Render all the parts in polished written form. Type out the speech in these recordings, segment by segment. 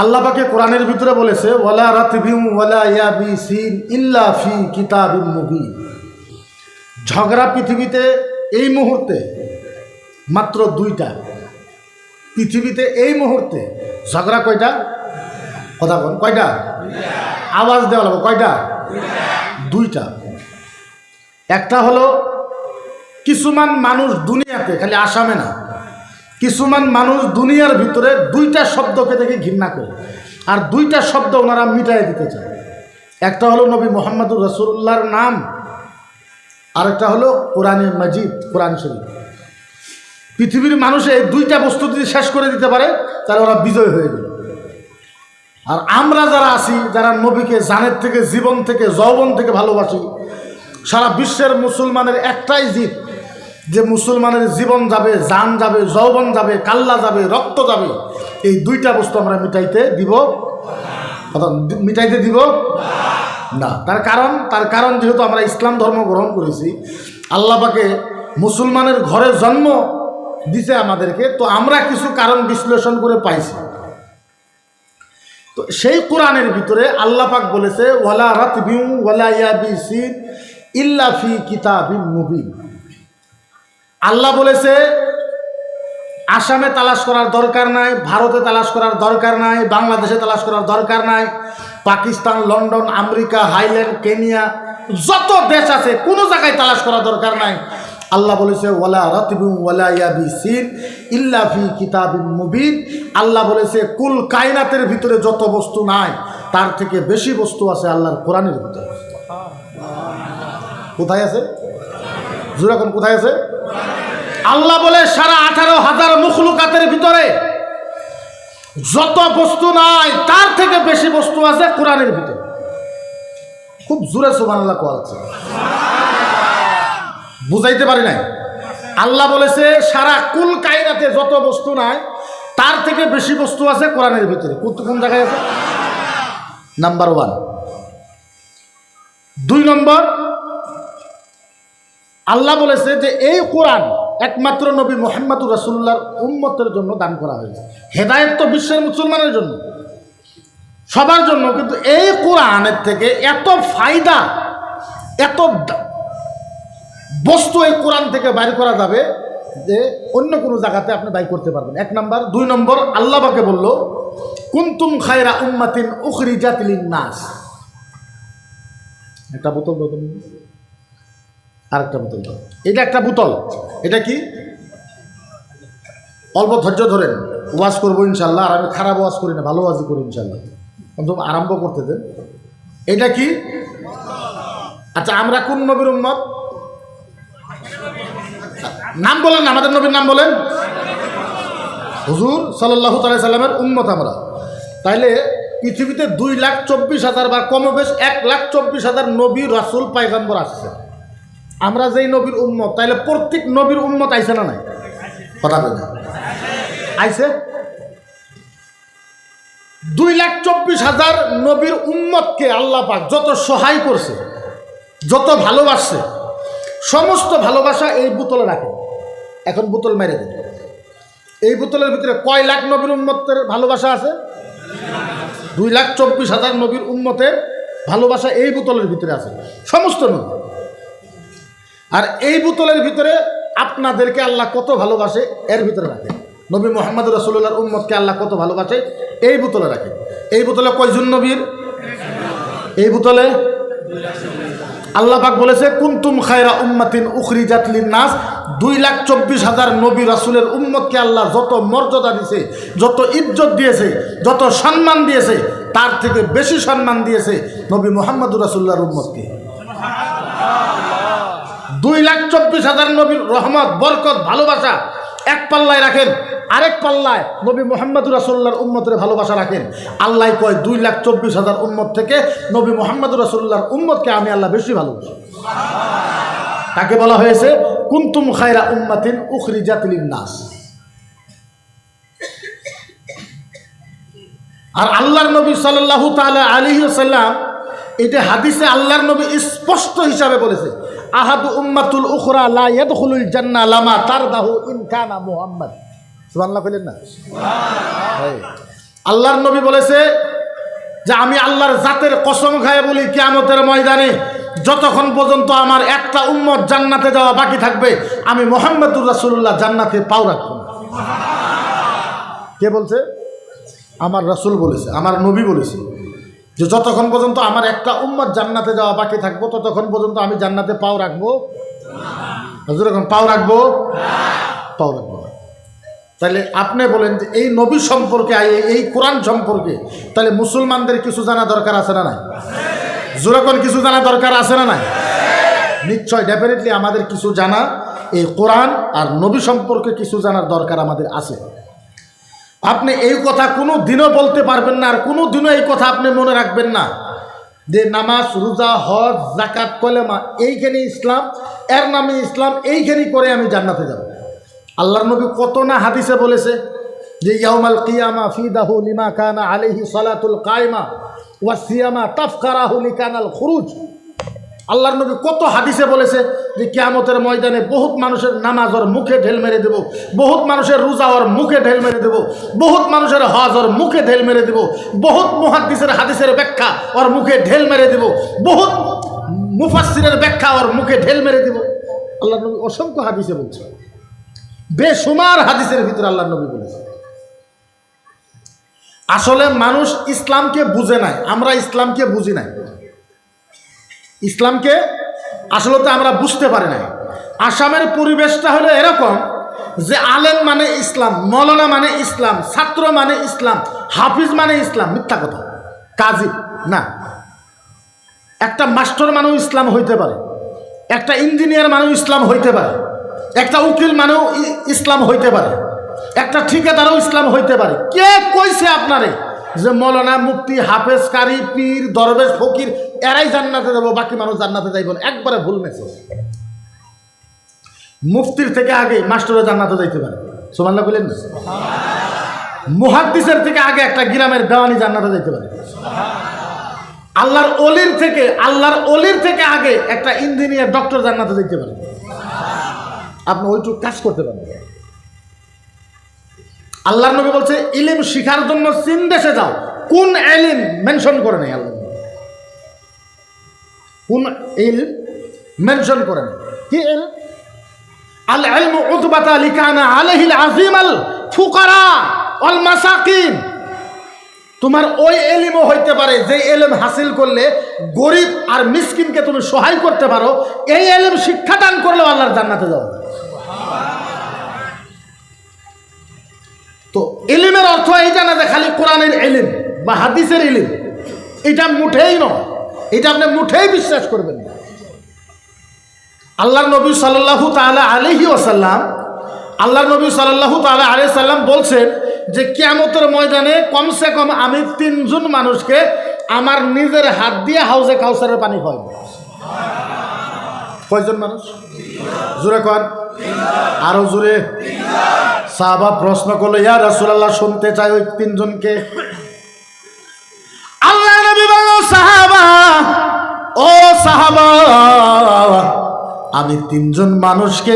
আল্লাহ পাকে কোরআনের ভিতরে বলেছে ওয়ালা রাতবিউ ওয়ালা ইয়াবিসিন ইল্লা ফি কিতাবিম মুবিন। ঝগড়া পৃথিবীতে এই মুহূর্তে মাত্র দুইটা। পৃথিবীতে এই মুহূর্তে ঝগড়া কয়টা? কথা বল, কয়টা? আওয়াজ দেওয়া লাগবে, কয়টা? দুইটা। একটা হলো কিছুমান মানুষ দুনিয়াতে, খালি আসামে না, কিছুমান মানুষ দুনিয়ার ভিতরে দুইটা শব্দকে দেখে ঘৃণা করে, আর দুইটা শব্দ ওনারা মিটাই দিতে চায়। একটা হলো নবী মুহাম্মদুর রাসূলুল্লাহর নাম, আরেকটা হলো কোরআনে মাজিদ, কোরআন শরীফ। পৃথিবীর মানুষ এই দুইটা বস্তু যদি শেষ করে দিতে পারে তাহলে ওরা বিজয় হয়ে গেল। আর আমরা যারা আছি, যারা নবীকে জানের থেকে, জীবন থেকে, যৌবন থেকে ভালোবাসি, সারা বিশ্বের মুসলমানের একটাই জিদ যে মুসলমানের জীবন যাবে, জান যাবে, যৌবন যাবে, কাল্লা যাবে, রক্ত যাবে, এই দুইটা বস্তু আমরা মিটাইতে দিব না। তার কারণ যেহেতু আমরা ইসলাম ধর্ম গ্রহণ করেছি, আল্লাহ পাকে মুসলমানের ঘরে জন্ম দিছে আমাদেরকে, তো আমরা কিছু কারণ বিশ্লেষণ করে পাইছি। তো সেই কোরআনের ভিতরে আল্লাহ পাক বলেছে ওয়ালা রাতবিউ ওয়ালা ইয়াবিসিন ইল্লা ফি কিতাবিম মুবিন। আল্লাহ বলেছে আসামে তালাশ করার দরকার নাই, ভারতে তালাশ করার দরকার নাই, বাংলাদেশে তালাশ করার দরকার নাই, Pakistan, London, America, highland, Kenya, যত দেশ আছে কোনো জায়গায় তালাশ করার দরকার নাই। আল্লাহ বলেছে ওয়ালা রাতবিউ ওয়ালা ইয়াবিসিন ইল্লা ফি কিতাবিম মুবিন। আল্লাহ বলেছে কুল কায়নাতের ভিতরে যত বস্তু নাই তার থেকে বেশি বস্তু আছে আল্লাহর কোরআনের ভিতরে। কোথায় আছে? জুরাকুন কোথায় আছে? আল্লাহ বলে 18,500 মখলুকাতের ভিতরে যত বস্তু নাই তার থেকে বেশি বস্তু আছে কোরআনের ভিতরে। খুব জোরে সুবহানাল্লাহ বলছে, বুঝাইতে পারি নাই। আল্লাহ বলেছে সারা কুল কায়নাতে যত বস্তু নাই তার থেকে বেশি বস্তু আছে কোরআনের ভিতরে। কোন জায়গায় আছে? নাম্বার 1। 2 নম্বর, আল্লাহ বলেছে যে এই কোরআন একমাত্র নবী মুহাম্মদুর রাসূলুল্লাহর উম্মতের জন্য দান করা হয়েছে। হেদায়েত তো বিশ্বের মুসলমানের জন্য, সবার জন্য, কিন্তু এই কোরআনের থেকে এত ফায়দা, এত বস্তু এই কোরআন থেকে বাইর করা যাবে যে অন্য কোনো জায়গাতে আপনি বাইর করতে পারবেন। 1 নম্বর। 2 নম্বর, আল্লাহ পাকে বলল কুনতুম খায়রা উম্মাতিন উখরিজাত লিন-নাস। একটা বোতল দাও, আরেকটা বোতল দাও। এটা একটা বোতল, এটা কি? অল্প ধৈর্য ধরেন, ওয়াজ করবো ইনশাল্লাহ। আর আমি খারাপ ওয়াজ করি না, ভালো ওয়াজই করি ইনশাল্লাহ। কিন্তু আরম্ভ করতে দেন। এটা কি? আচ্ছা, আমরা কোন নবীর উম্মত? নাম বলেন, আমাদের নবীর নাম বলেন। হুজুর সাল্লাল্লাহু তাআলা সাল্লামের উম্মত আমরা। তাইলে পৃথিবীতে 2,24,000 বা কমে বেশ 1,24,000 নবী, রাসূল, পয়গম্বর আসছে। আমরা যেই নবীর উম্মত, তাইলে প্রত্যেক নবীর উম্মত আইছে না নাই? কথা বলেন, আইছে। 2,24,000 নবীর উম্মতকে আল্লাহ পাক যত সহায় করছে, যত ভালোবাসছে, সমস্ত ভালোবাসা এই বোতলে রাখে। এখন বোতল মেরে দেবে। এই বোতলের ভিতরে কয় লাখ নবীর উম্মতের ভালোবাসা আছে? 2,24,000 নবীর উম্মতের ভালোবাসা এই বোতলের ভিতরে আছে, সমস্ত নবী। আর এই বোতলের ভিতরে আপনাদেরকে আল্লাহ কত ভালোবাসে এর ভিতরে রাখে। নবী মুহাম্মদুর রাসূলুল্লাহর উম্মতকে আল্লাহ কত ভালোবাসে এই বোতলে রাখে। এই বোতলে কয়জন নবীর? এই বোতলে আল্লাহ পাক বলেছে কুনতুম খায়রা উম্মাতিন উখরিজাত লিন-নাস। 2,24,000 নবী রাসূলের উম্মতকে আল্লাহ যত মর্যাদা দিয়েছে, যত ইজ্জত দিয়েছে, যত সম্মান দিয়েছে, তার থেকে বেশি সম্মান দিয়েছে নবী মুহাম্মদুর রাসূলুল্লাহর উম্মতকে। 2,24,000 নবীর রহমত, বরকত, ভালোবাসা এক পাল্লায় রাখেন, আরেক পাল্লায় নবী মুহাম্মদুর রাসূলুল্লাহর উম্মতের ভালোবাসা রাখেন। আল্লাহ কয় 2,24,000 উম্মত থেকে নবী মুহাম্মদুর রাসূলুল্লাহর উম্মতকে আমি আল্লাহ বেশি ভালোবাসি। তাকে বলা হয়েছে কুনতুম খায়রা উম্মাতিন উখরিজাত লিন-নাস। আর আল্লাহর নবী সাল্লাল্লাহু তাআলা আলাইহি ওয়াসাল্লাম, এটা হাদিসে আল্লাহর নবী স্পষ্ট হিসাবে বলেছে আহাদু উম্মাতুল উখরা লা ইয়াদখুলুল জান্নাহ লামা তারদাহু ইন কানা মুহাম্মদ। সুবহানাল্লাহ বলেন না? আল্লাহর নবী বলেছে যে আমি আল্লাহর জাতের কসম খায় বলি, কিয়ামতের ময়দানে যতক্ষণ পর্যন্ত আমার একটা উম্মত জান্নাতে যাওয়া বাকি থাকবে, আমি মুহাম্মদুর রাসূলুল্লাহ জান্নাতে পাও রাখবো না। কে বলছে? আমার রাসূল বলেছে, আমার নবী বলেছে যে যতক্ষণ পর্যন্ত আমার একটা উম্মত জান্নাতে যাওয়া বাকি থাকবো, ততক্ষণ পর্যন্ত আমি জান্নাতে পাও রাখবো। হুজুর এখন পাও রাখবো? পাও রাখবো না। তাহলে আপনি বলেন যে এই নবী সম্পর্কে, এই কোরআন সম্পর্কে তাহলে মুসলমানদের কিছু জানা দরকার আছে না নাই? জোরাকন কিছু জানা দরকার আছে না নাই? নিশ্চয়, ডেফিনেটলি আমাদের কিছু জানা, এই কোরআন আর নবী সম্পর্কে কিছু জানার দরকার আমাদের আছে। আপনি এই কথা কোনো দিনও বলতে পারবেন না, আর কোনো দিনও এই কথা আপনি মনে রাখবেন না যে নামাজ, রোজা, হজ, যাকাত, কলেমা এইখানে ইসলাম, এর নামে ইসলাম, এইখানেই করে আমি জান্নাতে যাব। আল্লাহর নবী কত না হাদিসে বলেছে যে ইয়াউমাল কিয়ামা ফিদাহু লিমা কানা আলাইহি সালাতুল কায়মা ওয়া সিয়ামা তাফকারাহু লিকানাল খুরুজ। আল্লাহর নবী কত হাদিসে বলেছে যে কিয়ামতের ময়দানে বহুত মানুষের নামাজ ওর মুখে ঢেল মেরে দেব, বহুত মানুষের রোজা ওর মুখে ঢেল মেরে দেব, বহুত মানুষের হজ ওর মুখে ঢেল মেরে দেব, বহুত মুহাদ্দিসের হাদিসের ব্যাখ্যা ওর মুখে ঢেল মেরে দেব, বহুত মুফাসসিরের ব্যাখ্যা ওর মুখে ঢেল মেরে দেব। আল্লাহর নবী অসংখ্য হাদিসে বলছে, বেশুমার হাদিসের ভিতরে আল্লাহর নবী বলেছে। আসলে মানুষ ইসলামকে বুঝে নাই, আমরা ইসলামকে বুঝি নাই। ইসলামকে আসলে তো আমরা বুঝতে পারি নাই। আসামের পরিবেশটা হলো এরকম যে আলেম মানে ইসলাম, মৌলানা মানে ইসলাম, ছাত্র মানে ইসলাম, হাফিজ মানে ইসলাম। মিথ্যা কথা, কাজী না। একটা মাস্টার মানেও ইসলাম হইতে পারে, একটা ইঞ্জিনিয়ার মানেও ইসলাম হইতে পারে, একটা উকিল মানেও ইসলাম হইতে পারে, একটা ঠিকাদারও ইসলাম হইতে পারে। কে কইছে আপনারে যে মৌলানা, মুফতি, হাফেজ, কারি, পীর, দরবেশ, ফকির এরাই জান্নাতে যাবো, বাকি মানুষ জান্নাতে যাইব না? একবারে ভুল মেসেজ। মুফতির থেকে আগে মাস্টারও জান্নাতে যাইতে পারে, সুবহানাল্লাহ বলেন না? মুহাদ্দিসের থেকে আগে একটা গ্রামের দেওয়ানি জান্নাতে যাইতে পারে। আল্লাহর অলির থেকে আগে একটা ইঞ্জিনিয়ার, ডক্টর জান্নাতে যাইতে পারে। আপনি ওইটুকু কাজ করতে পারেন। আল্লাহর নবী বলছে ইলম শিখার জন্য চীন দেশে যাও। কোন ইলম মেনশন করে নাই আল্লাহ, কোন ইলম মেনশন করে নাই। কি ইলম? আল ইলমু উতবাতা লিকানা আলাইহিল আযীমাল ফুকারা ওয়াল মাসাকিন। তোমার ওই ইলমও হইতে পারে যে ইলম হাসিল করলে গরিব আর মিসকিনকে তুমি সহায় করতে পারো। এই ইলম শিক্ষাদান করলেও আল্লাহর জান্নাতে যাও। তো ইলমের অর্থ এইটা না যে খালি কোরআনের ইলম বা হাদিসের ইলম, এটা মুঠেই নয়। এটা আপনি মুঠেই বিশ্বাস করবেন না। আল্লাহর নবী সাল্লাল্লাহু তাআলা আলাইহি ওয়াসাল্লাম, আল্লাহর নবী সাল্লাল্লাহু তাআলা আলাইহি সাল্লাম বলছেন যে কিয়ামতের ময়দানে কমসে কম আমি 3 জন মানুষকে আমার নিজের হাত দিয়ে হাউজে কাউসারের পানি খাওয়াবো। কয়জন মানুষ? জোরে কর, আরো জোরে। সাহাবা প্রশ্ন করলো, ইয়া রাসূলুল্লাহ শুনতে চাই ওই 3 জনকে। আল্লাহ নবী বলল, সাহাবা, ও সাহাবা, আমি 3 জন মানুষকে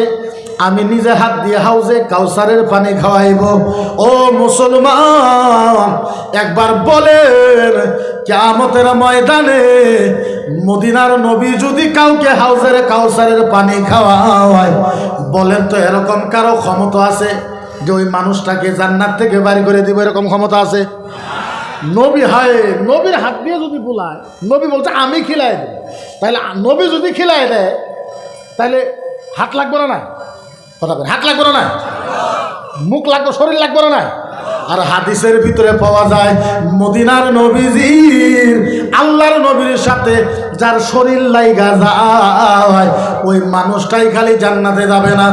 আমি নিজে হাত দিয়ে হাউজে কাউসারের পানি খাওয়াইব। ও মুসলমান, একবার বলেন কিয়ামতের ময়দানে মদিনার নবী যদি কাউকে হাউজের কাউসারের পানি খাওয়ায়, বলেন তো এরকম কারো ক্ষমতা আছে যে ওই মানুষটাকে জান্নাত থেকে বাড়ি করে দিব? এরকম ক্ষমতা আছে? নবী হয়, নবীর হাত দিয়ে যদি বুলায়, নবী বলছে আমি খিলাই দেব, তাহলে নবী যদি খিলাই দেয় তাহলে হাত লাগবে না? কথা বলেন, হাত লাগবে না? মুখ লাগবে, শরীর লাগবে না? আর হাদিসের ভিতরে পাওয়া যায় মদিনার নবীজির, আল্লাহর নবীর সাথে যার শরীর লাইগা যায় ওই মানুষটাই খালি জান্নাতে যাবে না,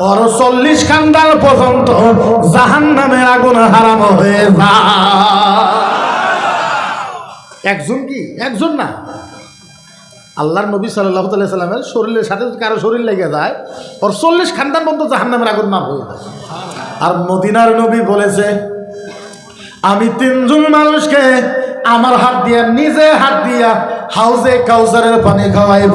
ওর 40 খানদান পর্যন্ত জাহান্নামের আগুন হারাম হয়ে যায়। একজন কি? একজন না। আল্লাহর নবী সাল্লাল্লাহু আলাইহি সাল্লামের শরীরের সাথে কারো শরীর লেগে যায়, ওর 40 খানদান পর্যন্ত জাহান্নামের আগুন মাফ হয়ে যায়। আর মদিনার নবী বলেছে আমি 3 জন মানুষকে আমার হাত দিয়া, নিজে হাত দিয়া হাউজে কাউসারের পানি খাওয়াইব।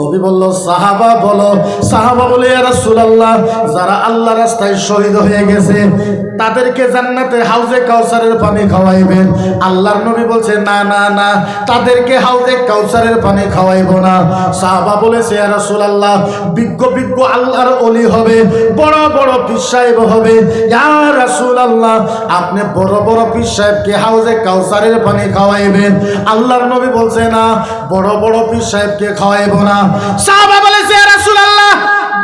নবী বলল, সাহাবা বলো। সাহাবা বলে, ইয়া রাসূলুল্লাহ, যারা আল্লাহর রাস্তায় শহীদ হয়ে গেছে তাদেরকে জান্নাতে হাউজে কাউসারের পানি খাওয়াইবেন। আল্লাহর নবী বলছে না না না, তাদেরকে হাউজে কাউসারের পানি খাওয়াইবো না। সাহাবা বলেছে ইয়া রাসূলুল্লাহ, বিজ্ঞ বিজ্ঞ আল্লাহর ওলি হবে, বড় বড় পীর সাহেব হবে। ইয়া রাসূলুল্লাহ, আপনি বড় বড় পীর সাহেবকে হাউজে কাউসারের পানি খাওয়াইবেন। আল্লাহর নবী বলছে না, বড় বড় পীর সাহেবকে খাওয়াইবো না। সাহাবা বলেছে ইয়া রাসূলুল্লাহ,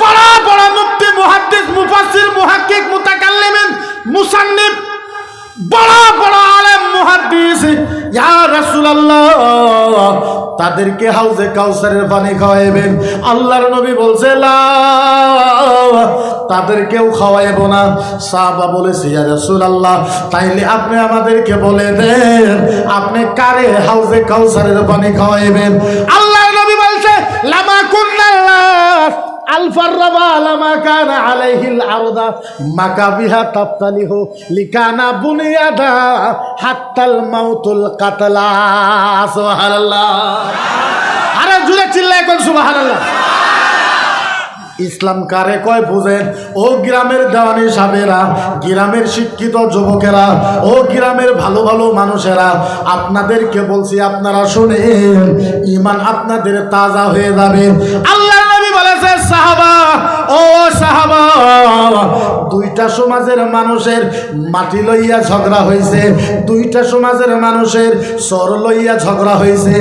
বড় বড় মুফতি, মুহাদ্দিস, মুফাসসির, মুহাক্কিক, মুতাকাল্লিমিন, মুসান্নিফ, বড় বড় আলেম, মুহাদ্দিস, ইয়া রাসূলুল্লাহ, তাদেরকে হাউজে কাউসারের পানি খাওয়াইবেন। আল্লাহর নবী বলছে লা, তাদেরকেও খাওয়াইবো না। সাহাবা বলেছে ইয়া রাসূলুল্লাহ, তাইলে আপনি আমাদেরকে বলে দেন, আপনি কারে হাউজে কাউসারের পানি খাওয়াইবেন? আল্লাহর নবী বলছে লামা কুন্নাল্লাহ আলফাররাবা লামা কানা আলাইহিল আরদা মাকাবিহা তাফতালিহু লিকানা বুনিয়াদা হাত্তাল মাউতুল কাতলা। সুবহানাল্লাহ, আরে জুড়ে চিল্লায় কোন সুবহানাল্লাহ। ইসলাম কারে কয় বুঝেন? ও গ্রামের দেওয়ানি সাহেবেরা, গ্রামের শিক্ষিত যুবকেরা, ও গ্রামের ভালো ভালো মানুষেরা, আপনাদেরকে বলছি, আপনারা শুনেন, ঈমান আপনাদের তাজা হয়ে যাবে। আল্লাহর নবী বলেছে সাহাবা, ও সাহাবা, দুইটা সমাজের মানুষের মাটি লইয়া ঝগড়া হয়েছে, দুইটা সমাজের মানুষের সর লইয়া ঝগড়া হয়েছে।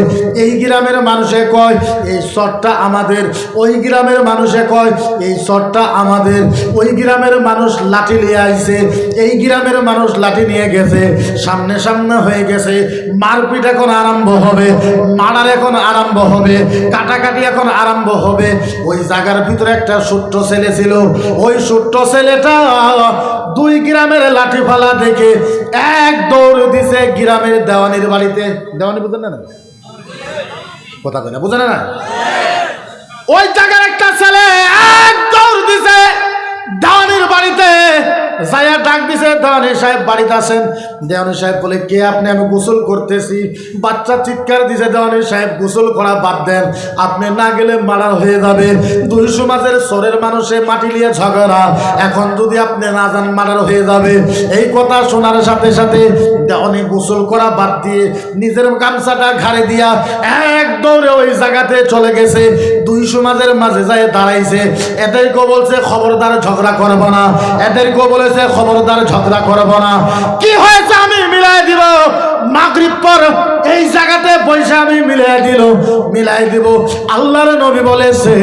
এই গ্রামের মানুষে কয় এই সরটা আমাদের, ওই গ্রামের মানুষে কয় এই সরটা আমাদের। ওই গ্রামের মানুষ লাঠি নিয়ে আইছে, এই গ্রামের মানুষ লাঠি নিয়ে গেছে, সামনে সামনে হয়ে গেছে। মারপিট এখন আরম্ভ হবে, মারার এখন আরম্ভ হবে, কাটাকাটি এখন আরম্ভ হবে। ওই জায়গার ভিতরে একটা ছোট্ট ছেলে ছিল, ওই ছোট্ট ছেলেটা দুই গ্রামের লাঠি ফালা দেখে এক দৌড় দিছে গ্রামের দেওয়ানির বাড়িতে। দেওয়ানি বুঝেন না? কথা কই না, বুঝেন না? ওই জায়গার একটা ছেলে এক দৌড় দিছে দেওয়ানির বাড়িতে, যাইয়া ডাক দিছে, দেওয়ানি সাহেব বাড়িতে আছেন? দেওয়ানি সাহেব বলে কে আপনি? আমি গোসল করতেছি। বাচ্চা চিৎকার দিছে, দেওয়ানি সাহেব গোসল করা বাদ দেন, আপনি না গেলে মার্ডার হয়ে যাবে। দুই সমাজের সরের মানুষে মাটি নিয়ে ঝগড়া, এখন যদি আপনি না যান মার্ডার হয়ে যাবে। এই কথা শোনার সাথে সাথে দেওয়ানি গোসল করা বাদ দিয়ে নিজের গামছাটা ঘাড়ে দিয়া এক দৌড়ে ওই জায়গাতে চলে গেছে। দুই সমাজের মাঝে যায় দাঁড়াইছে। এদেরকে বলছে খবরদার ঝগড়া করবো না, এদেরকে বলেছে খবরদার ঝগড়া করবো না। কি হয়েছে আমি মিলাই দিব, মাগরিব পর এই জায়গাতে পয়সা আমি মিলাই দিব। আল্লাহর নবী বলেছে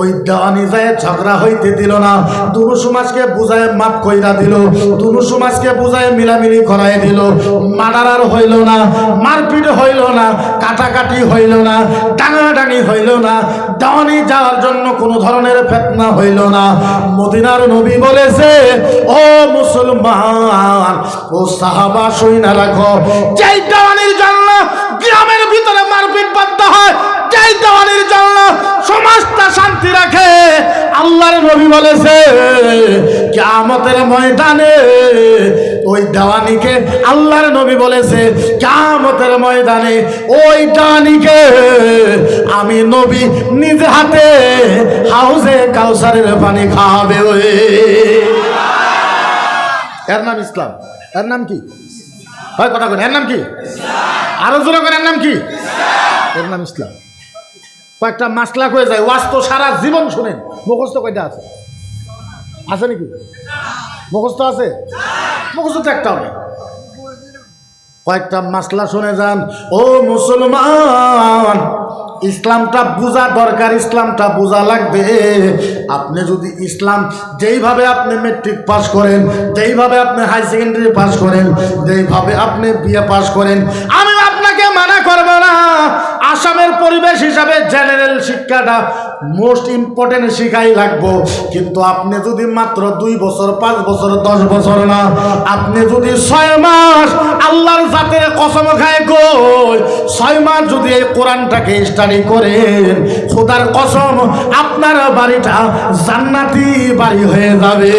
ওই দেওয়ানি যায় ঝগড়া হইতে দিল না, দুনো সমাজকে বুঝায় মাফ কইরা দিল, দুনো সমাজকে বুঝায় মিলামিলি করাই দিল। মার্ডার আর হইল না, মারপিট হইল না, কাটাকাটি হইল না, ডাঙাডাঙি হইল না, দেওয়ানি যাওয়ার জন্য কোনো ধরনের ফিতনা হইল না। মদিনার নবী বলেছে ও মুসলমান, ও সাহাবা শুইনা রাখো, যেই দেওয়ানির জন্য গ্রামের ভিতরে মারপিট বাধ্য হয়, যেই দেওয়ানির জন্য সমাজটা শান্তি রাখে, আল্লাহর নবী বলেছে কিয়ামতের ময়দানে ওই দেওয়ানিকে, আল্লাহর নবী বলেছে কিয়ামতের ময়দানে ওই দেওয়ানিকে আমি নবী নিজ হাতে হাউজে কাউসারের পানি খাওয়াবে। এর নাম ইসলাম। এর নাম কি হয়? কথা বলেন, এর নাম কি? আরো জোরে করেন, এর নাম কি? এর নাম ইসলাম। কয়েকটা মাসলাক হয়ে যায়, ওয়াজ তো সারা জীবন শুনেন। মুখস্থ কয়টা আছে? আছে নাকি? মুখস্থ আছে? মুখস্থ তো একটা হবে। কয়েকটা মাসলা শুনে যান। ও মুসলমান, ইসলামটা বোঝা দরকার, ইসলামটা বোঝা লাগবে। আপনি যদি ইসলাম যেইভাবে আপনি মেট্রিক পাস করেন, যেইভাবে আপনি হাই সেকেন্ডারি পাস করেন, যেইভাবে আপনি বিএ পাস করেন, আমি আপনাকে মানা করব না। আসামের পরিবেশ হিসাবে জেনারেল শিক্ষাটা মোস্ট ইম্পর্টেন্ট শিখাই লাগবো। কিন্তু আপনি যদি মাত্র 2 বছর, 5 বছর, 10 বছর না, আপনি যদি 6 মাস আল্লাহর জাতের কসম খায় কই 6 মাস যদি এই কোরআনটাকে স্টাডি করেন, খোদার কসম আপনার বাড়িটা জান্নাতি বাড়ি হয়ে যাবে।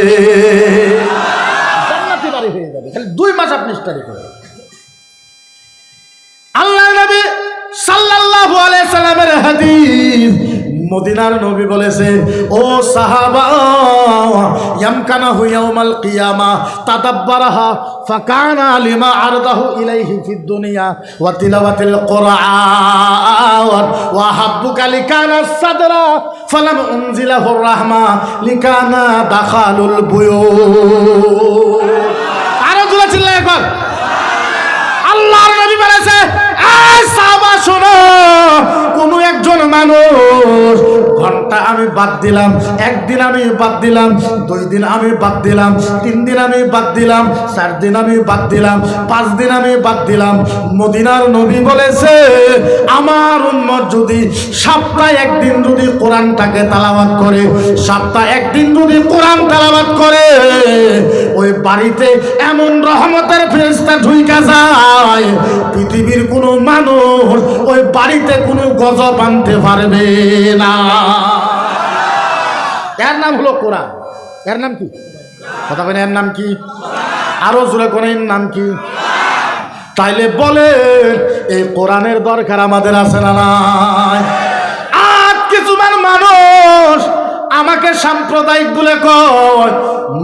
জান্নাতি বাড়ি হয়ে যাবে, খালি 2 মাস আপনি স্টাডি করেন। আল্লাহর নবী সাল্লাল্লাহু আলাইহি সাল্লামের হাদিস, মদিনার নবী বলেছে, ও সাহাবা, ইয়ামকানাহু ইয়াউমাল কিয়ামা তাদাব্বারাহা ফাকানা লিমা আরদাহু ইলাইহি ফিদ দুনিয়া ওয়া তিলাওয়াতিল কুরআন ওয়া হাব্বুকা লিকানা সাদরা ফালাম উনজিলাহুর রাহমা লিকানা দাখালুল বুয়ুত। আরো জোরে চিল্লায় একবার। আল্লাহর নবী বলেছে, এই সাহাবা শোনো, কোন একজন মানুষ ঘন্টা আমি বাদ দিলাম, একদিন আমি বাদ দিলাম, 2 দিন আমি বাদ দিলাম, 3 দিন আমি বাদ দিলাম, 4 দিন আমি বাদ দিলাম, 5 দিন আমি বাদ দিলাম। মদিনার নবী বলেছে, আমার উম্মত যদি সপ্তাহে একদিন যদি কোরআনটাকে তেলাওয়াত করে, সপ্তাহে একদিন যদি কোরআন তেলাওয়াত করে, ওই বাড়িতে এমন রহমতের ফেরেশতা ঢুইকা যায়, পৃথিবীর কোনো মানুষ ওই বাড়িতে কোনো গজব আনতে পারবে না। এর নাম হলো কোরআন। এর নাম কি? কথা বলেন, এর নাম কি? আরো জোরে কোন এর নাম কি? তাইলে বলে এই কোরআনের দরকার আমাদের আছে না নাই? আর কিছু মানুষ আমাকে সাম্প্রদায়িক বলে কয়,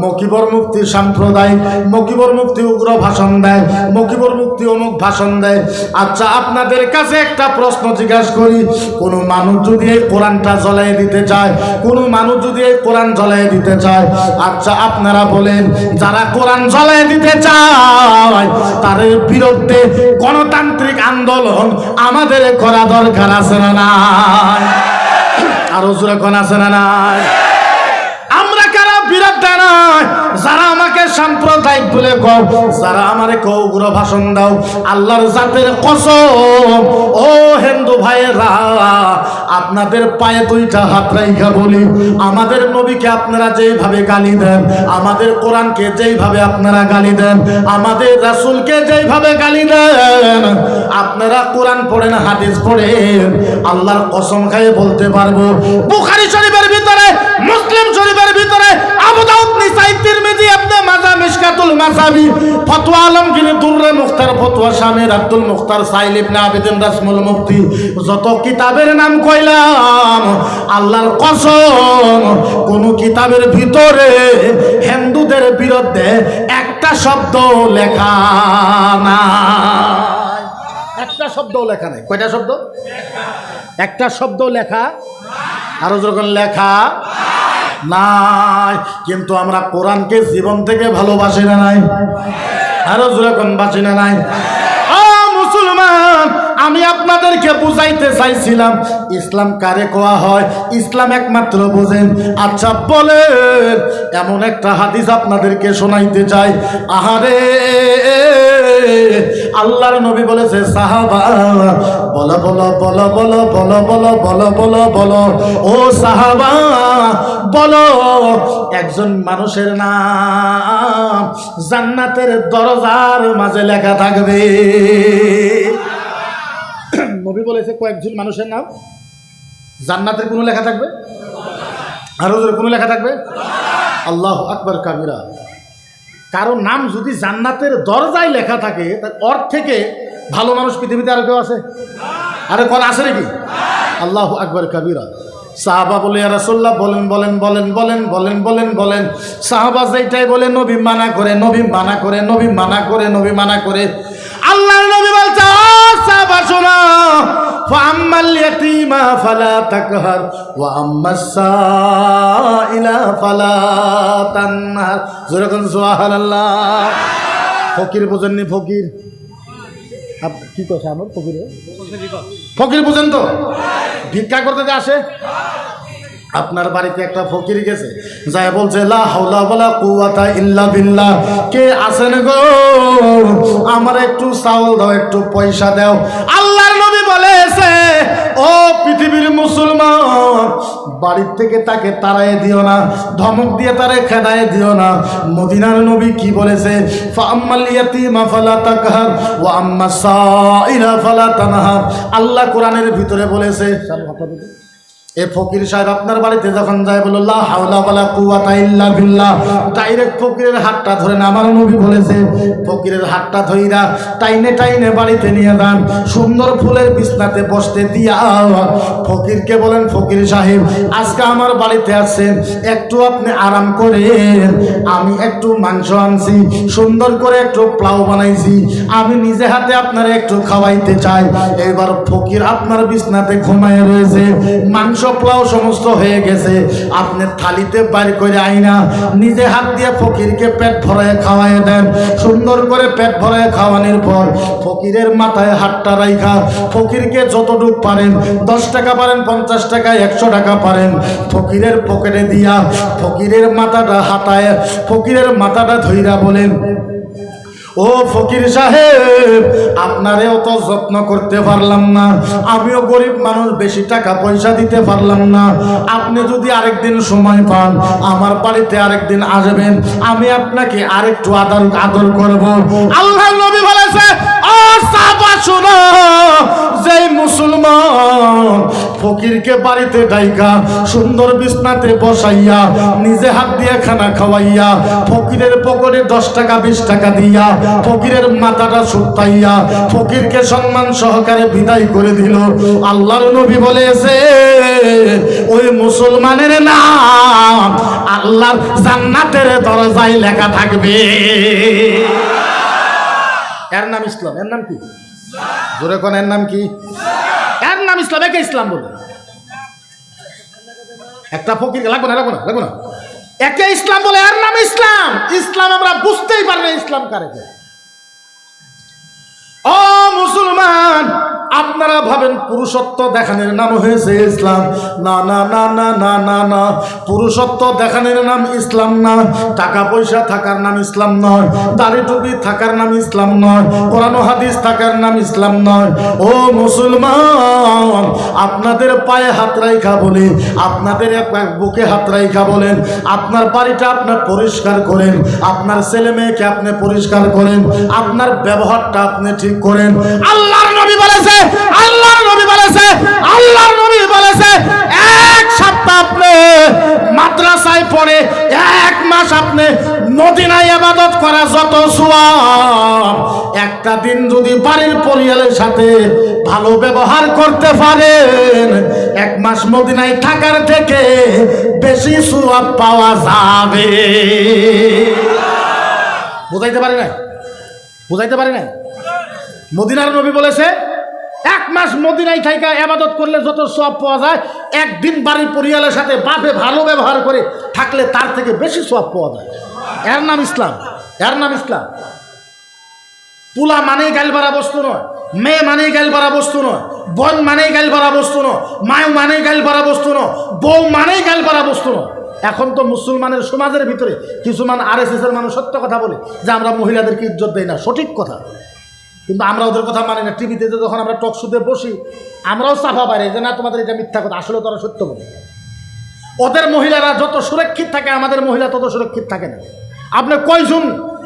মকিবর মুফতি সাম্প্রদায়িক, মকিবর মুফতি উগ্র ভাষণ দেয়, মকিবর মুফতি অমুক ভাষণ দেয়। আচ্ছা, আপনাদের কাছে একটা প্রশ্ন জিজ্ঞাসা করি, কোনো মানুষ যদি এই কোরআনটা জ্বলাই দিতে চায়, কোনো মানুষ যদি এই কোরআন জ্বলাই দিতে চায়, আচ্ছা আপনারা বলেন, যারা কোরআন জ্বলাই দিতে চায় তাদের বিরুদ্ধে গণতান্ত্রিক আন্দোলন আমাদের করা দরকার আছে না নাই? আরো জোরে কোন আছে না নাই? আমরা কারা বিরুদ্ধে নয়, যারা আমাকে সাম্প্রদায়িক বলে কও, যারা আমারে উগ্র ভাষণ দাও, আল্লাহর জাতের কসম, ও হিন্দু ভাইয়েরা, আপনাদের পায়ে 2টা হাত রাইখা বলি, আমাদের নবীকে আপনারা যেইভাবে গালি দেন, আমাদের কোরআনকে যেইভাবে আপনারা গালি দেন, আমাদের রাসূলকে যেইভাবে গালি দেন, আপনারা কোরআন পড়েন, হাদিস পড়েন, আল্লাহর কসম খাইয়ে বলতে পারবো, বুখারী শরীফের ভিতরে, মুসলিম শরীফের ভিতরে, আবু দাউদ, নিসাই, তিরমিজি, ইবনে মাজাহ, মিশকাতুল মাসাবি, ফতোয়া আলমগীর, দুররে মুখতার, ফতোয়া শামির, আব্দুল মুখতার, সাইল ইবনে আবিদিন, রাসমুল মুফতি, যত কিতাবের নাম কইলাম, আল্লাহর কসম কোন কিতাবের ভিতরে হিন্দুদের বিরুদ্ধে একটা শব্দ লেখা নাই। একটা শব্দ লেখা নাই। কয়টা শব্দ? একটা শব্দ লেখা, আরো যখন লেখা নাই। কিন্তু আমরা কোরআনকে জীবন থেকে ভালোবাসি না নাই? আরো যখন বাসি না নাই? ও মুসলমান, আমি আপনাদেরকে বুঝাইতে চাইছিলাম ইসলাম কারে কোয়া হয়, ইসলাম একমাত্র বোঝেন। আচ্ছা বলেন, এমন একটা হাদিস আপনাদেরকে শোনাইতে চাই। আহারে, আল্লাহর নবী বলেছে, সাহাবা বলো বলো বলো বলো বলো বলো বলো বলো বলো, ও সাহাবা বলো, একজন মানুষের নাম জান্নাতের দরজার মাঝে লেখা থাকবে। নবী বলেছে কয়েকজন মানুষের নাম জান্নাতের কোনো লেখা থাকবে, আরো কোনো লেখা থাকবে। আল্লাহু আকবার কাবিরা। কারো নাম যদি জান্নাতের দরজায় লেখা থাকে, তার ওর থেকে ভালো মানুষ পৃথিবীতে আর কেউ আছে? আরে কোন আছে নাকি? আল্লাহু আকবার কাবিরা। সাহাবা বলে, ইয়া রাসূলুল্লাহ, বলেন বলেন বলেন বলেন বলেন বলেন বলেন। সাহাবা যেটাই বলে নবী মানা করে, নবী মানা করে, নবী মানা করে, নবী মানা করে। আল্লাহর নবী বলছে, ও সাহাবা শোনো, ফাআম্মাল ইয়াতীমা ফালা তাকহার ওয়া আম্মাস সাইলা ফালা তানহার। জোরে কোন সুবহানাল্লাহ। ফকির বুঝেননি? ফকির কি কথা আমার? ফকির বুঝেন তো? ভিক্ষা করতে যে আসে, আপনার বাড়িতে একটা ফকির গেছে, যাই বলছে, লা হাওলা ওয়ালা কুওয়াতা ইল্লা বিল্লাহ, কে আছেন গো, আমার একটু চাউল দাও, একটু পয়সা দাও। আল্লাহর নবী বলেছে, ও পৃথিবীর মুসলমান, বাড়ির থেকে তাকে তাড়ায় দিও না, ধমক দিয়ে তারে খেদায় দিও না। মদিনার নবী কি বলেছে? ফাআম্মাল ইয়াতীমা ফালা তাকহার ওয়া আম্মাস সাইলা ফালা তানহার। আল্লাহ কোরআনের ভিতরে বলেছে, এ ফকির সাহেব আপনার বাড়িতে যখন যায় বলল লা হাওলা ওয়ালা কুওয়াতা ইল্লা বিল্লাহ, ডাইরেক্ট ফকিরের হাতটা ধরেন। আমার নবী বলেছে ফকিরের হাতটা ধইরা টাইনে টাইনে বাড়িতে নিয়ে যান, সুন্দর ফুলের বিছনাতে বসতে দিয়া ফকিরকে বলেন, ফকির সাহেব আজকে আমার বাড়িতে আসছেন, একটু আপনি আরাম করেন, আমি একটু মাংস আনছি, সুন্দর করে একটু পোলাও বানাইছি, আমি নিজে হাতে আপনার একটু খাওয়াইতে চাই। এবার ফকির আপনার বিছনাতে ঘুমায় রয়েছে, মাংস পোলাও সমস্ত হয়ে গেছে, আপনি থালিতে বাইর করে আইনা নিজে হাত দিয়ে ফকিরকে পেট ভরায় খাওয়াই দেন। সুন্দর করে পেট ভরায় খাওয়ানোর পর ফকিরের মাথায় হাতটা রাইখা ফকিরকে যতটুক পারেন, 10 টাকা পারেন, 50 টাকা, 100 টাকা পারেন, ফকিরের পকেটে দিয়া ফকিরের মাথাটা হাতায় ফকিরের মাথাটা ধইরা বলেন, ও ফকির সাহেব আপনারে অত যত্ন করতে পারলাম না, আমিও গরিব মানুষ, বেশি টাকা পয়সা দিতে পারলাম না, আপনি যদি আরেকদিন সময় পান আমার বাড়িতে আরেকদিন আসবেন, আমি আপনাকে আরেকটু আদর করব। আল্লাহর নবী বলেছে, ও সাহাবা শুনো, যেই মুসলমান ফকিরকে বাড়িতে ডাইকা সুন্দর বিছনাতে বসাইয়া নিজে হাত দিয়ে খানা খাওয়াইয়া ফকিরের পকেটে 10 টাকা 20 টাকা দিয়া ফকিরের মাথাটা সুতাইয়া ফকিরকে সম্মান সহকারে বিদায় করে দিল, আল্লাহর নবী বলেছে ওই মুসলমানের নাম আল্লাহর জান্নাতের দরজায় লেখা থাকবে। এর নাম ইসলাম। এর নাম কি? জোরে কোন এর নাম কি? এর নাম ইসলাম। একে ইসলাম বলে। একটা ফকির লাগবে না, লাগবে না, লাগবে না, একে ইসলাম বলে, এর নাম ইসলাম। ইসলাম আমরা বুঝতেই পারি না ইসলাম কারে। ও মুসলমান, আপনারা ভাবেন পুরুষত্ব দেখানোর নাম হয়েছে ইসলাম। না না না না না না না, পুরুষত্ব দেখানোর নাম ইসলাম না, টাকা পয়সা থাকার নাম ইসলাম নয়, দাড়ি টুপি থাকার নাম ইসলাম নয়, কোরআন হাদিস থাকার নাম ইসলাম নয়। ও মুসলমান, আপনাদের পায়ে হাত রাইখা বলে, আপনাদের বুকে হাত রাইখা বলেন, আপনার বাড়িটা আপনার পরিষ্কার করেন, আপনার ছেলে মেয়েকে আপনি পরিষ্কার করেন, আপনার ব্যবহারটা আপনি ঠিক করেন। আল্লাহর নবী বলেছে, আল্লাহর নবী বলেছে, আল্লাহর নবী বলেছে, 1 সপ্তাহ আপনি মাদ্রাসায় পড়ে 1 মাস আপনি মদিনায় ইবাদত করা যত সওয়াব, একটা দিন যদি বাড়ির পরিবারের সাথে ভালো ব্যবহার করতে পারেন 1 মাস মদিনায় থাকার থেকে বেশি সওয়াব পাওয়া যাবে। বুঝাইতে পারি না? বুঝাইতে পারি না? মদিনার নবী বলেছে 1 মাস মদিনায় থাইকা ইবাদত করলে যত সওয়াব পাওয়া যায়, একদিন বাড়ির পরিবারের সাথে বাপে ভালো ব্যবহার করে থাকলে তার থেকে বেশি সওয়াব পাওয়া যায়। এর নাম ইসলাম। এর নাম ইসলাম। পুলা মানেই গাল ভরা বস্তু নয়, মেয়ে মানেই গাল ভরা বস্তু নয়, বোন মানেই গাল ভরা বস্তু নয়, মায় মানেই গাল ভরা বস্তু নয়, বউ মানেই গাল ভরা বস্তু নয়। এখন তো মুসলমানের সমাজের ভিতরে কিছুমান RSS এর মানুষ সত্য কথা বলে যে আমরা মহিলাদেরকে ইজ্জত দেই না, সঠিক কথা, কিন্তু আমরা ওদের কথা মানি না। টিভিতে যখন আমরা টক শুতে বসি আমরাও চাপা পারি যে না তোমাদের এটা মিথ্যা কথা, আসলে তারা সত্য বলে। ওদের মহিলারা যত সুরক্ষিত থাকে আমাদের মহিলা তত সুরক্ষিত থাকে না। আপনি কয়জন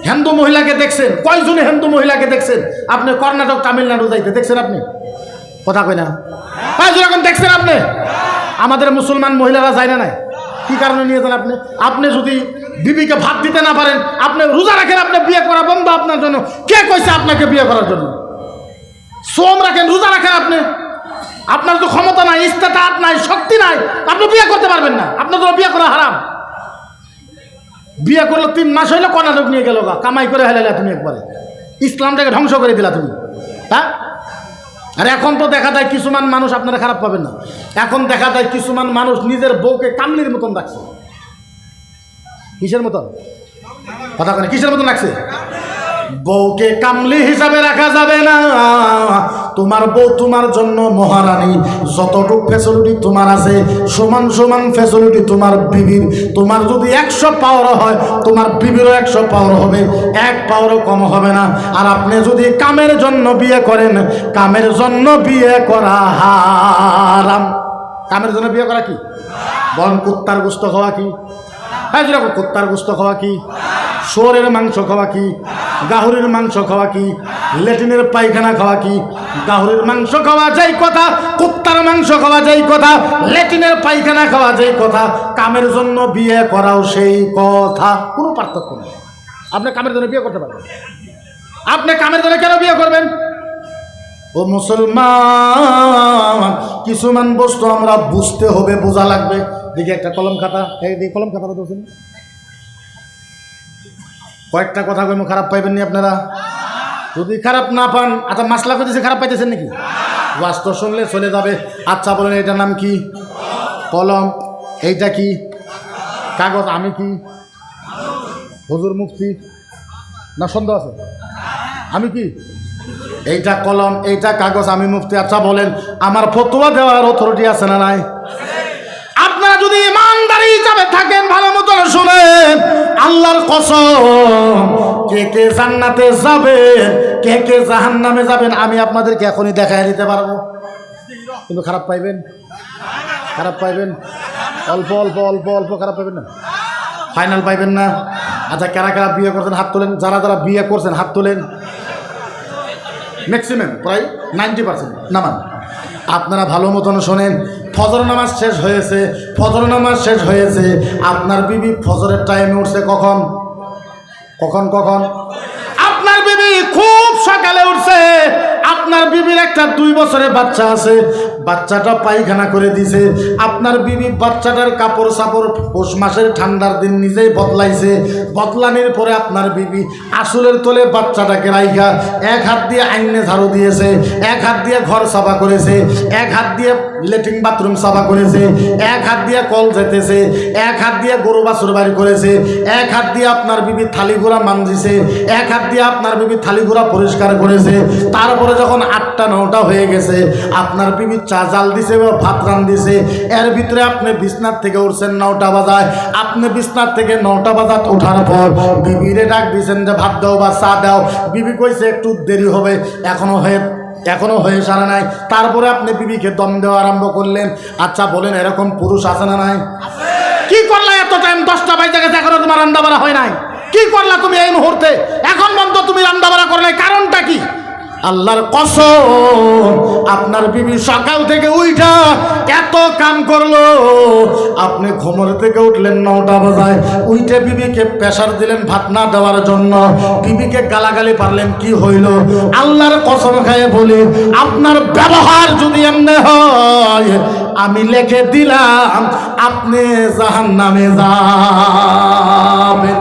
হিন্দু মহিলাকে দেখছেন? কয়জন হিন্দু মহিলাকে দেখছেন আপনি কর্ণাটক তামিলনাড়ু যাইতে দেখছেন? আপনি কথা কই না? কয়জন দেখছেন আপনি? আমাদের মুসলমান মহিলারা যায় না। নাই কি কারণে নিয়ে যান আপনি? আপনি যদি বিবিকে ভাত দিতে না পারেন, আপনি রোজা রাখেন, আপনি বিয়ে করা বন্ধ আপনার জন্য। কে কইছে আপনাকে বিয়ে করার জন্য? সোম রাখেন, রোজা রাখেন, আপনি আপনার তো ক্ষমতা নাই, ইস্তেতাআত নাই, শক্তি নাই, আপনি বিয়ে করতে পারবেন না। আপনার তো বিয়ে করা হারাম। বিয়ে করলে 3 মাস হইলে কর্ণাটক নিয়ে গেল, কামাই করে হেলাইলা তুমি একবারে, ইসলামটাকে ধ্বংস করে দিলা তুমি। হ্যাঁ, আর এখন তো দেখা যায় কিছুমান মানুষ, আপনারা খারাপ পাবেন না, এখন দেখা যায় কিছুমান মানুষ নিজের বউকে কামলির মতন রাখছে। কিসের মতন? কথা বলে কিসের মতন রাখছে? বউকে কামলি হিসাবে রাখা যাবে না। তোমার বউ তোমার জন্য মহারানী, যতটুক ফ্যাসিলিটি তোমার আছে সমান সমান ফ্যাসিলিটি তোমার বিবির। তোমার যদি 100 পাওয়ার হয় তোমার বিবিরও 100 পাওয়ার হবে, 1 পাওয়ারও কম হবে না। আর আপনি যদি কামের জন্য বিয়ে করেন, কামের জন্য বিয়ে করা হারাম। কামের জন্য বিয়ে করা কি? বরং কুত্তার গোস্ত খাওয়া কি? হ্যাঁ, যেরকম কুত্তার গোস্ত খাওয়া কি? শুয়োরের মাংস খাওয়া কি? গাহরির মাংস খাওয়া কি? লেট্রিনের পায়খানা খাওয়া কি? গাহরির মাংস খাওয়া যাই কথা, কুত্তার মাংস খাওয়া যাই কথা, লেট্রিনের পায়খানা খাওয়া যাই কথা, কামের জন্য বিয়ে করাও সেই কথা। কোনো পার্থক্য নেই। আপনি কামের জন্য বিয়ে করতে পারবেন, আপনি কামের জন্য কেন বিয়ে করবেন? ও মুসলমান, কিছুমান বস্তু আমরা বুঝতে হবে, বোঝা লাগবে। দেখি একটা কলম খাতা, এই কলম খাতা বলছেন, কয়েকটা কথা কইম, খারাপ পাইবেন নি আপনারা? যদি খারাপ না পান, আচ্ছা মাসলা করতেছে, খারাপ পাইতেছেন নাকি? বাস্তব শুনলে চলে যাবে। আচ্ছা বলেন, এটার নাম কি? কলম। এইটা কি? কাগজ। আমি কি? হুজুর মুফতি না সন্দেহ আছে? আমি কি? এইটা কলম, এইটা কাগজ, আমি মুফতি। আচ্ছা বলেন, আমার ফতোয়া দেওয়ার অথরিটি আছে না নাই? আপনারা যদি ইমানদারি হিসাবে থাকেন, ভালো মতন শুনেন, আল্লাহর কসম, কে কে জান্নাতে যাবেন, কে কে জাহান্নামে যাবেন, আমি আপনাদেরকে এখনই দেখাই দিতে পারবো। কিন্তু খারাপ পাইবেন, খারাপ পাইবেন, অল্প অল্প অল্প অল্প খারাপ পাইবেন না, ফাইনাল পাইবেন না। আচ্ছা, কারা কারা বিয়ে করছেন হাত তোলেন। যারা যারা বিয়ে করছেন হাত তোলেন। ম্যাক্সিমাম প্রায় 90% নামান। আপনারা ভালো মতন শোনেন, ফজর নামাজ শেষ হয়েছে, ফজর নামাজ শেষ হয়েছে, আপনার বিবি ফজরের টাইমে উঠছে কখন? কখন কখন? আপনার বিবি খুব সকালে উঠছে। আপনার বিবির একটা 2 বছরের বাচ্চা আছে, বাচ্চাটা পায়খানা করে দিছে। আপনার বিবি বাচ্চাটার কাপড় সাপড় পৌষ মাসের ঠান্ডার দিন নিজেই বদলাইছে। বদলানোর পরে আপনার বিবি আসলের তোলে বাচ্চাটাকে রাইখা এক হাত দিয়ে আইনে ঝাড়ু দিয়েছে, এক হাত দিয়ে ঘর সাফা করেছে, এক হাত দিয়ে লেট্রিন বাথরুম সাফা করেছে, এক হাত দিয়ে কল যেতেছে, এক হাত দিয়ে গরু বাছুর বাড়ি করেছে, এক হাত দিয়ে আপনার বিবি থালিগুড়া মানজিছে, এক হাত দিয়ে আপনার বিবি থালিগুড়া পরিষ্কার করেছে। তারপরে যখন 8টা 9টা হয়ে গেছে, আপনার বিবি চা জাল দিছে বা ভাত রান দিছে। এর ভিতরে আপনি বিছনার থেকে উঠছেন 9টা বাজায়। আপনি বিছনার থেকে 9টা বাজাত ওঠার পর বিবিরে ডাক দিয়েছেন যে ভাত দাও বা চা দাও। বিবি কইছে একটু দেরি হবে, এখনো হয়ে সারা নাই। তারপরে আপনি বিবিকে দম দেওয়া আরম্ভ করলেন। আচ্ছা বলেন, এরকম পুরুষ আছে না নাই? কি করলা এত টাইম? 10টা বাজে গেছে, এখনো তোমার রান্না বাড়া হয় নাই। কি করলা তুমি এই মুহূর্তে? এখন বন্ধ তুমি রান্না বাড়া করলে, কারণটা কি? আল্লাহর কসম, আপনার বিবি সকাল থেকে উইঠা এত কাম করলো, আপনি ঘুমের থেকে উঠলেন 9টা বাজায়, উইঠে বিবিকে প্রেসার দিলেন ভাত না দেওয়ার জন্য, বিবিকে গালাগালি পারলেন, কি হইল? আল্লাহর কসম খায়ে বলি, আপনার ব্যবহার যদি এমনি হয়, আমি লিখে দিলাম আপনি জাহান্নামে যাবেন।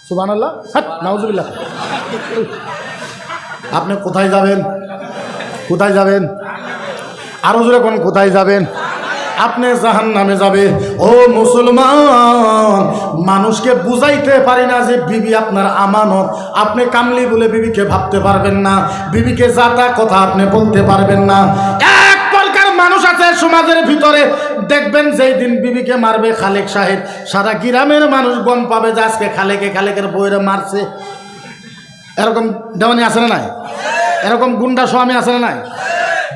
সুবহানাল্লাহ, নাউজুবিল্লাহ। আপনি কোথায় যাবেন? কোথায় যাবেন? আরো জোরে কোন কোথায় যাবেন? আপনি জাহান্নামে যাবে। ও মুসলমান, মানুষকে বুঝাইতে পারি না যে বিবি আপনার আমানত। আপনি কামলি বলে বিবিকে ভাবতে পারবেন না, বিবিকে যাতা কথা আপনি বলতে পারবেন না। এক প্রকার মানুষ আছে সমাজের ভিতরে, দেখবেন যেই দিন বিবিকে মারবে খালেক সাহেব, সারা গ্রামের মানুষ গম পাবে যে আজকে খালেকের বইরে মারছে। এরকম দেওয়ানি আছে না নাই? এরকম গুন্ডা স্বামী আছে না নাই?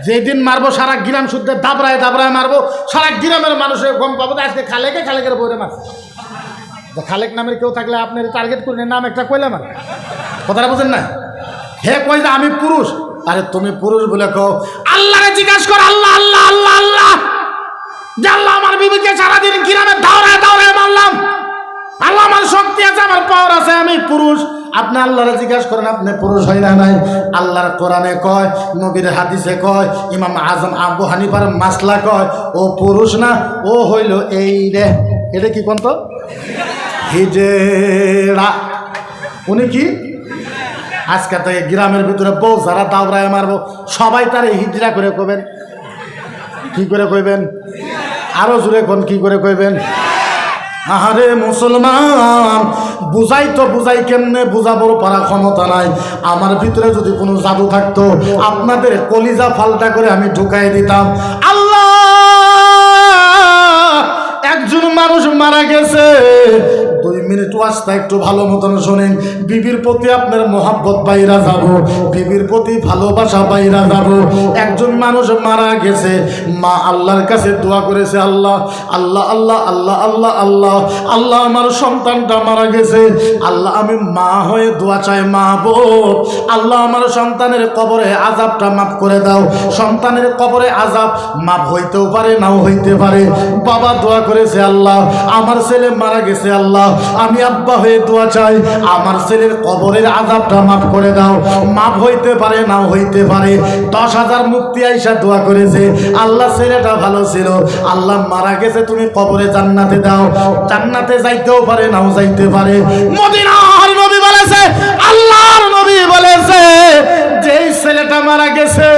যেই দিন মারবো সারা গ্রাম শুদ্ধ দাবরায় দাবরায় মারবো, সারা গ্রামের মানুষের গম পাবো আজকে খালেকের বইরে মারছে। খালেক নামের কেউ থাকলে আপনার টার্গেট করে নাম একটা কইলে আমার কথাটা বুঝেন না? হে কই যে আমি পুরুষ। আরে তুমি পুরুষ বলে কও, আল্লাহরে জিজ্ঞাসা কর, আল্লাহ আল্লাহ আল্লাহ আল্লাহ, যে আল্লাহ আমার বিবিকে সারাদিন গ্রামে দাওরায় দাওরায় মারলাম, আল্লাহ আমার শক্তি আছে, আমার পাওয়ার আছে, আমি পুরুষ। আপনি আল্লাহরে জিজ্ঞাসা করেন আপনি পুরুষ হয় না নাই? আল্লাহর কোরআনে কয়, নবীর হাদিসে কয়, ইমাম আজম আবু হানিফার মাসলা কয়, ও পুরুষ না, ও হইল এই রে, এটা কি কোন তো হিজড়া। উনি কি আজকে থেকে গ্রামের ভিতরে বউ যারা দাওরায় মারবো সবাই তারে হিজড়া করে কইবেন। কি করে কইবেন? আরো জোরে কোন কি করে কইবেন? আহারে মুসলমান, বুঝাই তো বুঝাই কেমনে, বুঝাবোর পারা ক্ষমতা নাই। আমার ভিতরে যদি কোনো জাদু থাকতো, আপনাদের কলিজা ফালটা করে আমি ঢুকাই দিতাম। আল্লাহ, একজন মানুষ মারা গেছে, 2 মিনিট ওয়াজটা একটু ভালো মতন শোনেন। বিবির প্রতি আপনার মহাব্বত বাইরা যাব, বিবির প্রতি ভালোবাসা বাইরা যাব। একজন মানুষ মারা গেছে, মা আল্লাহর কাছে দোয়া করেছে, আল্লাহ আল্লাহ আল্লাহ আল্লাহ আল্লাহ আল্লাহ আল্লাহ আমার সন্তানটা মারা গেছে, আল্লাহ আমি মা হয়ে দোয়া চাই, মা বো আল্লাহ আমার সন্তানের কবরে আযাবটা মাফ করে দাও। সন্তানের কবরে আযাব মাফ হইতেও পারে, নাও হইতে পারে। বাবা দোয়া করেছে, আল্লাহ আমার ছেলে মারা গেছে, আল্লাহ আমি আব্বা হয়ে দোয়া চাই, আমার ছেলের কবরের আযাবটা মাফ করে দাও। মাফ হইতে পারে, নাও হইতে পারে। 10,000 মুক্তি আইসা দোয়া করেছে, আল্লাহ ছেলেটা ভালো ছিল, আল্লাহ মারা গেছে, তুমি কবরে জান্নাতে দাও। জান্নাতে যাইতেও পারে, নাও যাইতে পারে। মদিনার নবী বলেছে, আল্লাহর নবী বলেছে, যেই ছেলেটা মারা গেছে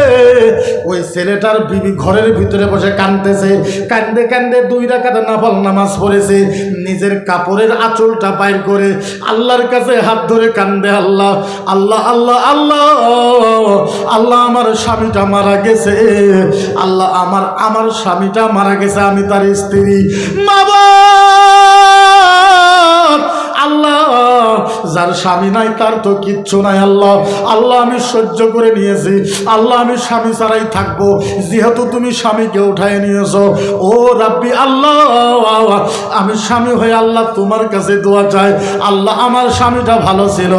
ওই ছেলেটার বিবি ঘরের ভিতরে বসে কাঁদতেছে, কান্দে কান্দে 2 রাকাত নফল নামাজ পড়েছে, নিজের কাপড়ের আঁচলটা বাইর করে আল্লাহর কাছে হাত ধরে কান্দে, আল্লাহ আল্লাহ আল্লাহ আল্লাহ আল্লাহ আমার স্বামীটা মারা গেছে, আল্লাহ আমার স্বামীটা মারা গেছে, আমি তার স্ত্রী। বাবা আল্লাহ যার স্বামী নাই তার তো কিচ্ছু নাই, আল্লাহ আল্লাহ আমি সহ্য করে নিয়েছি, আল্লাহ আমি স্বামী ছাড়াই থাকবো, যেহেতু তুমি স্বামীকে উঠায় নিয়েছো। ও রাব্বি আল্লাহ আমি স্বামী হয়ে আল্লাহ তোমার কাছে দোয়া চাই, আল্লাহ আমার স্বামীটা ভালো ছিল,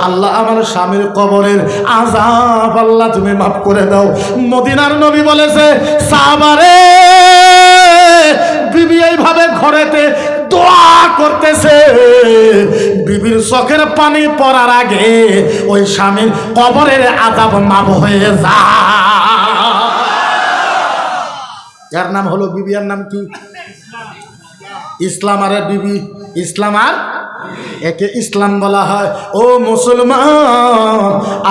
আল্লাহ আমার স্বামীর কবরের আযাব আল্লাহ তুমি মাফ করে দাও। মদিনার নবী বলেছে, সাহাবারে বিবি এইভাবে ঘরেতে দোয়া করতেছে, বিবির চোখের পানি পড়ার আগে ওই স্বামীর কবরের আযাব মাফ হয়ে যায়। এর নাম হলো বিবি। এর নাম কি? ইসলাম। আর বিবি ইসলাম, আর একে ইসলাম বলা হয়। ও মুসলমান,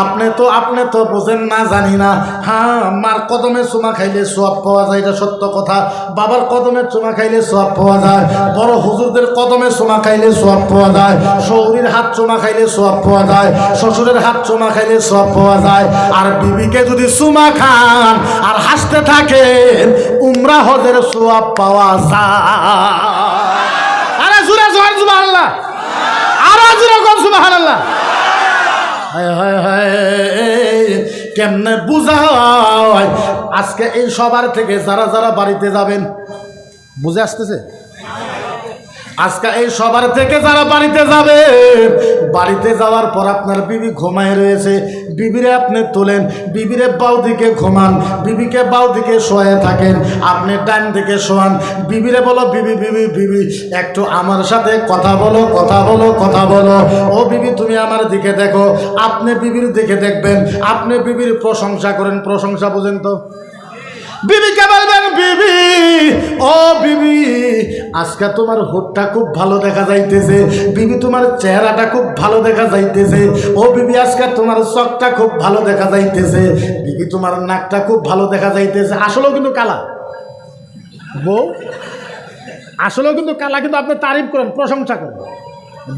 আপনি তো বোঝেন না, জানি না। হ্যাঁ, মার কদমে চুমা খাইলে সওয়াব পাওয়া যায়, এটা সত্য কথা। বাবার কদমে চুমা খাইলে সওয়াব পাওয়া যায়, বড় হুজুরদের কদমে চুমা খাইলে সওয়াব পাওয়া যায়, শৌরির হাত চুমা খাইলে সওয়াব পাওয়া যায়, শ্বশুরের হাত চুমা খাইলে সওয়াব পাওয়া যায়। আর বিবিকে যদি চুমা খান আর হাসতে থাকেন, উমরা হজের সওয়াব পাওয়া যায়। আরে জোরে জোরে সুবহানাল্লাহ, আরো জোরে কর সুবহানাল্লাহ। হায় হায় হায়, কেমনে বুঝায়? আজকে এই সবার থেকে যারা যারা বাড়িতে যাবেন, বুঝে আসতেছে? আজকে এই সবার থেকে যারা বাড়িতে যাবে, বাড়িতে যাওয়ার পর আপনার বিবি ঘুমায় রয়েছে, বিবিরে আপনি তোলেন, বিবিরে বাউ দিকে ঘুমান, বিবিকে বাউ দিকে শোয়ে থাকেন, আপনি ডান দিকে শোয়ান। বিবিরে বলো, বিবি বিবি বিবি একটু আমার সাথে কথা বলো, কথা বলো, কথা বলো। ও বিবি তুমি আমার দিকে দেখো, আপনি বিবির দিকে দেখবেন, আপনি বিবির প্রশংসা করেন। প্রশংসা বুঝেন তো? বিবিকে বলবেন, বিবি ও বিবি আজকে তোমার হোঠটা খুব ভালো দেখা যাইতেছে, বিবি তোমার চেহারাটা খুব ভালো দেখা যাইতেছে, ও বিবি আজকে তোমার চোখটা খুব ভালো দেখা যাইতেছে, বিবি তোমার নাকটা খুব ভালো দেখা যাইতেছে। আসলেও কিন্তু কালা বউ, আসলেও কিন্তু কালা, কিন্তু আপনি তারিফ করেন, প্রশংসা করেন।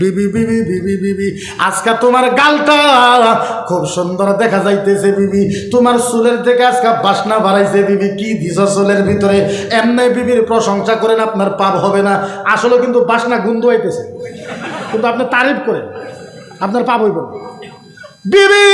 বিবি বিবি বিবি বিবি আজকে তোমার গালটা খুব সুন্দর দেখা যাইতেছে, বিবি তোমার চুলের থেকে আজকে বাসনা বাড়াইছে, বিবি কি দিছ চুলের ভিতরে। এমনি বিবির প্রশংসা করেন, আপনার পাপ হবে না। আসলে কিন্তু বাসনা গন্ধ হইতেছে, কিন্তু আপনি তারিফ করেন, আপনার পাপ হইব না। বিবি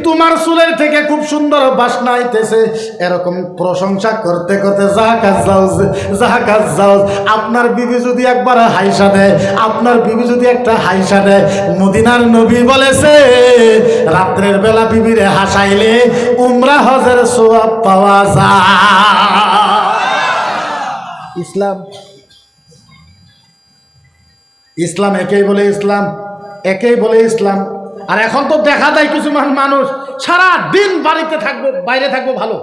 তোমার চুলের থেকে খুব সুন্দর বাসনা আইতেছে, এরকম প্রশংসা করতে করতে যাহা কাজ যাও। আপনার বিবি যদি একবার হাইসা দেয়, আপনার বিবি যদি একটা হাইসা দেয়, মদিনার নবী বলেছে রাত্রের বেলা বিবিরে হাসাইলে উমরা হজের সওয়াব পাওয়া যায়। ইসলাম, ইসলাম একেই বলে ইসলাম, একেই বলে ইসলাম। আর এখন তো দেখা যায় কিছু মানুষ সারা দিন বাড়িতে থাকবো, বাইরে থাকবো, ভালো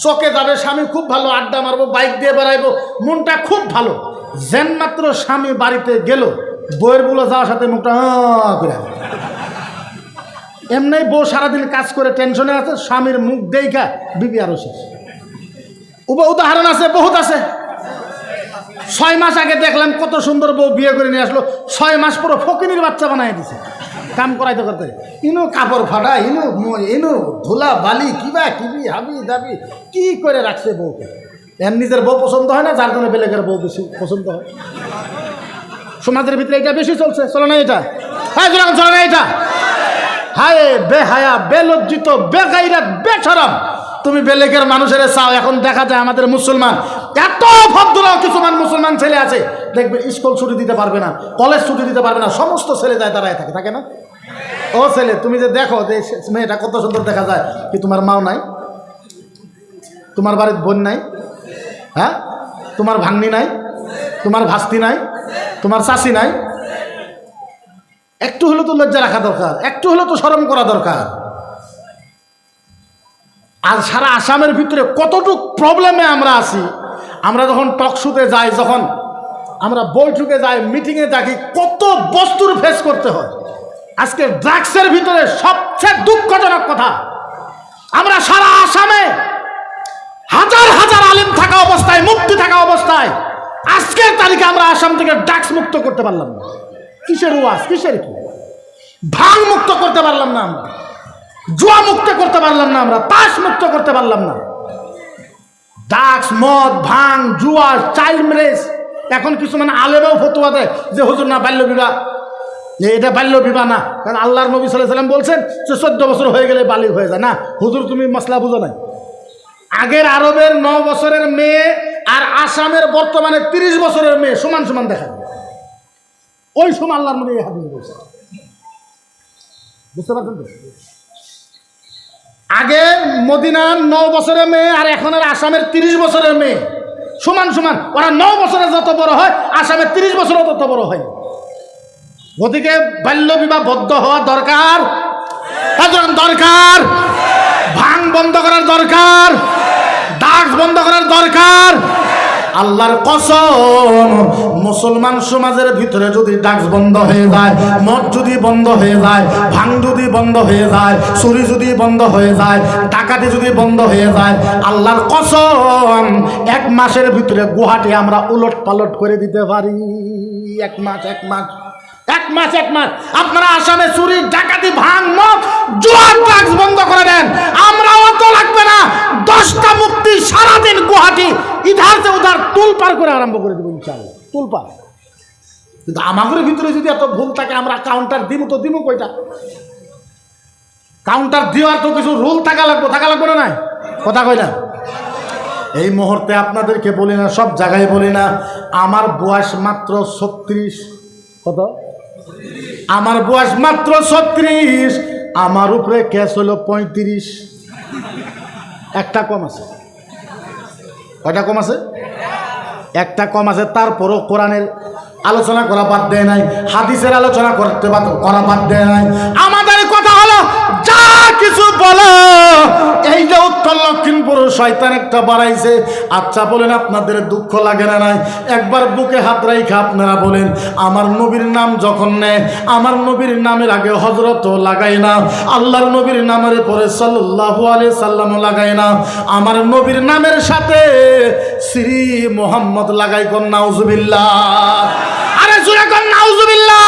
চকে যাবে, স্বামী খুব ভালো, আড্ডা মারবো, বাইক দিয়ে বেড়াইবো, মনটা খুব ভালো। যেন মাত্র স্বামী বাড়িতে গেল, বউয়ের গুলো যাওয়ার সাথে মুখটা করে। এমনি বউ সারাদিন কাজ করে টেনশনে আছে, স্বামীর মুখ দেখা বিবি আরো শেষ। উদাহরণ আছে, বহুত আছে। 6 মাস আগে দেখলাম কত সুন্দর বউ বিয়ে করে নিয়ে আসলো, 6 মাস পুরো ফকিনির বাচ্চা বানাই দিছে কাম করাইতে করতে। ইনো কাপড় ফাটা, ইনো ধুলা বালি, কিবা কিবি হাবি দাবি কি করে রাখছে বউকে। এর নিজের বউ পছন্দ হয় না, যার জন্য বেলেগের বউ বেশি পছন্দ হয়। সমাজের ভিতরে এটা বেশি চলছে, চলে না এটা? হ্যাঁ চলে না এটা? হায় বেহায়া, বেলজ্জিত, বেগাইরাত, বেশরম তুমি বেলেগের মানুষের চাও। এখন দেখা যায় আমাদের মুসলমান এত ভদ্র কিছুমান মুসলমান ছেলে আছে, দেখবে স্কুল ছুটি দিতে পারবে না, কলেজ ছুটি দিতে পারবে না, সমস্ত ছেলে যায় দাঁড়ায় থাকে না? ও ছেলে, তুমি যে দেখো যে মেয়েটা কত সুন্দর দেখা যায়, কি তোমার মাও নাই? তোমার বাড়ির বোন নাই? হ্যাঁ, তোমার ভাগ্নি নাই? তোমার ভাস্তি নাই? তোমার চাষি নাই? একটু হলেও তো লজ্জা রাখা দরকার, একটু হলেও তো শরম করা দরকার। আর সারা আসামের ভিতরে কতটুক প্রবলেমে আমরা আছি। আমরা যখন টকশুতে যাই, যখন আমরা বৈঠকে যাই, মিটিংয়ে থাকি, কত বস্তুর ফেস করতে হয়। আজকে ড্রাগসের ভিতরে সবচেয়ে দুঃখজনক কথা, আমরা সারা আসামে হাজার হাজার আলেম থাকা অবস্থায়, মুক্তি থাকা অবস্থায়, আজকের তারিখে আমরা আসাম থেকে ড্রাগস মুক্ত করতে পারলাম না। কিসের ওয়াজ, কিসের কি? ভাং মুক্ত করতে পারলাম না আমরা, জুয়া মুক্ত করতে পারলাম না আমরা, তাস মুক্ত করতে পারলাম না। ড্রাগস, মদ, ভাং, জুয়া, চাইল্ড ম্যারেজ। এখন কিছু মানে আলেমেও ফতোয়া দেয় যে হুজুর না, বাল্য বিবাহ, এটা বাল্য বিবাহ না, কারণ আল্লাহর নবী সাল্লাল্লাহু আলাইহি ওয়াসাল্লাম বলছেন যে 14 বছর হয়ে গেলে বালিগ হয়ে যায়। না হুজুর, তুমি মশলা বুঝো নাই। আগের আরবের 9 বছরের মেয়ে আর আসামের বর্তমানে 30 বছরের মেয়ে সমান সমান দেখা যায়। ওই সময় আল্লাহর নবী এই হাদিস বলছেন, বুঝতে পারছেন তো? আগে মদিনার 9 বছরের মেয়ে আর এখন আর আসামের 30 বছরের মেয়ে সমান সমান। ওরা 9 বছরে যত বড় হয়, আসামের 30 বছরও তত বড় হয়। গতিকে বাল্য বিবাহ বদ্ধ হওয়া দরকার, দরকার। ভাং বন্ধ করার দরকার, ড্রাগস বন্ধ করার দরকার। আল্লাহর কসম, মুসলমান সমাজের ভিতরে যদি ড্রাগস বন্ধ হয়ে যায়, মদ যদি বন্ধ হয়ে যায়, ভাং যদি বন্ধ হয়ে যায়, চুরি যদি বন্ধ হয়ে যায়, ডাকাতি যদি বন্ধ হয়ে যায়, আল্লাহর কসম 1 মাসের ভিতরে গুয়াহাটি আমরা উলট পালট করে দিতে পারি। 1 মাস আপনারা আসামে চুরি, ডাকাতি, ভাং, মদ, জুয়া, ড্রাগস বন্ধ করে দেন, আমরাও তো লাগবে না 10টা মুক্তি সারাদিন গুয়াহাটি ইধার সে উধার তুলপার করে আরম্ভ করে দেবো ইনশাআল্লাহ, তুলপার। কিন্তু আমাদের ভিতরে যদি এত ভুল থাকে, আমরা কাউন্টার দিব কইটা? কাউন্টার দেওয়ার তো কিছু রুল থাকা লাগবে না? নাই কথা কই না? এই মুহূর্তে আপনাদেরকে বলি না, সব জায়গায় বলি না, আমার বয়স মাত্র 36। কত? আমার বয়স মাত্র 36, আমার উপরে কেস হলো 35। একটা কম আছে। কয়টা কম আছে? একটা কম আছে। তারপরও কোরআনের আলোচনা করা বাদ দেয় নাই, হাদিসের আলোচনা করা বাদ দেয় নাই। আমাদের কথা হলো যা কিছু বলো, এই যে উত্তর লক্ষিমপুর শয়তান একটা বাড়াইছে। আচ্ছা বলেন, আপনাদের দুঃখ লাগে না? নাই একবার বুকে হাত রাইখা আপনারা বলেন, আমার নবীর নাম যখন নেয়, আমার নবীর নামের আগে হযরত লাগাই না, আল্লাহর নবীর নামের পরে সাল্লাল্লাহু আলাইহি সাল্লাম লাগাই না, আমার নবীর নামের সাথে শ্রী মুহাম্মদ লাগাই কোন নাউজুবিল্লাহ। আরে জোরে কোন নাউজুবিল্লাহ।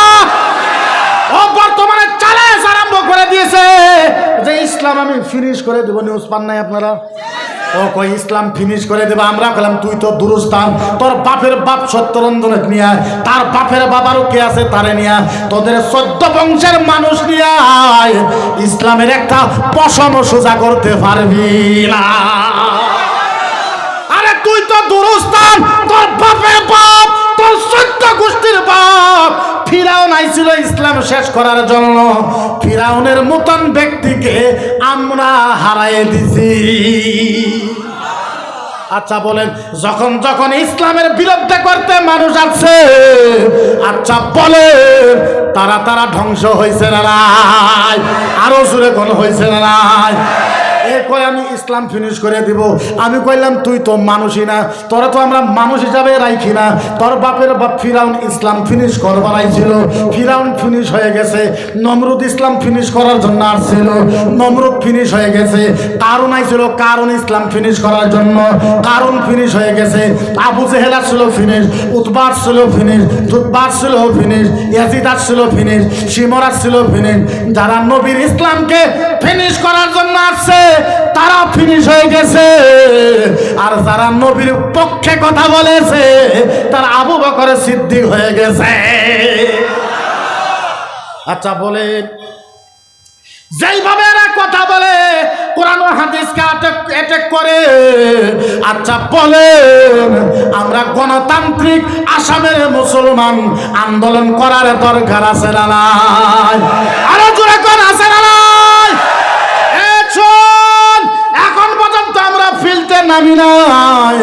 ও বর্তমানে চ্যালেঞ্জ আরম্ভ করে দিয়েছে যে ইসলাম আমি ফিনিশ করে দেবো। নিউজ পান নাই আপনারা? ও কই ইসলাম ফিনিশ করে দেবো। আমরা বললাম তুই তো দুরুস্তান, তোর বাপের বাপ সত্যরঞ্জনের নিয়ে, তার বাপের বাবারও কে আছে তারে নিয়ে, তোদের 14 বংশের মানুষ নিয়ে ইসলামের একটা পশম সোজা করতে পারবি না। আরে তুই তো দুরুস্তান, তোর বাপের বাপ, তোর 14 গোষ্ঠীর বাপ। ফিরাউন আইছিল ইসলাম শেষ করার জন্য, ফিরাউনের মতন ব্যক্তিকে আমরা হারাই দিছি। আচ্ছা বলেন, যখন যখন ইসলামের বিরুদ্ধে করতে মানুষ আছে, আচ্ছা বলেন তারা ধ্বংস হয়েছে না নাই? আরো জোরে কোন হয়েছে না নাই? এরপরে আমি ইসলাম ফিনিশ করে দিব। আমি কইলাম তুই তো মানুষই না, তোরা তো আমরা মানুষ হিসাবে রাখি না। তোর বাপের বাপ ফিরাউন ইসলাম ফিনিশ করবার আইছিল, ফিরাউন ফিনিশ হয়ে গেছে। নমরুদ ইসলাম ফিনিশ করার জন্য আসছিল, নমরুদ ফিনিশ হয়ে গেছে। কারুন আইছিল, কারুন ইসলাম ফিনিশ করার জন্য, কারুন ফিনিশ হয়ে গেছে। আবু জেহেল আসছিল ফিনিশ, উতবা আসছিল ফিনিশ, তুতবা আসছিল ফিনিশ, ইয়াজিদ আসছিল ফিনিশ, শিমর আসছিল ফিনিশ। যারা নবীর ইসলামকে ফিনিশ করার জন্য আসছে তারা ফিনিশ হয়ে গেছে, আর যারা নবীর পক্ষে কথা বলেছে তারা আবু বকর সিদ্দিক হয়ে গেছে। আচ্ছা বলেন, যেইভাবে এরা কথা বলে, কোরআন ও হাদিসকে অ্যাটাক করে, আচ্ছা বলেন আমরা গণতান্ত্রিক আসামের মুসলমান আন্দোলন করার দরকার আছে না নাই? আরো জোরে কোন আছে না নাই? এখন পর্যন্ত আমরা ফিল্ডে নামি নাই,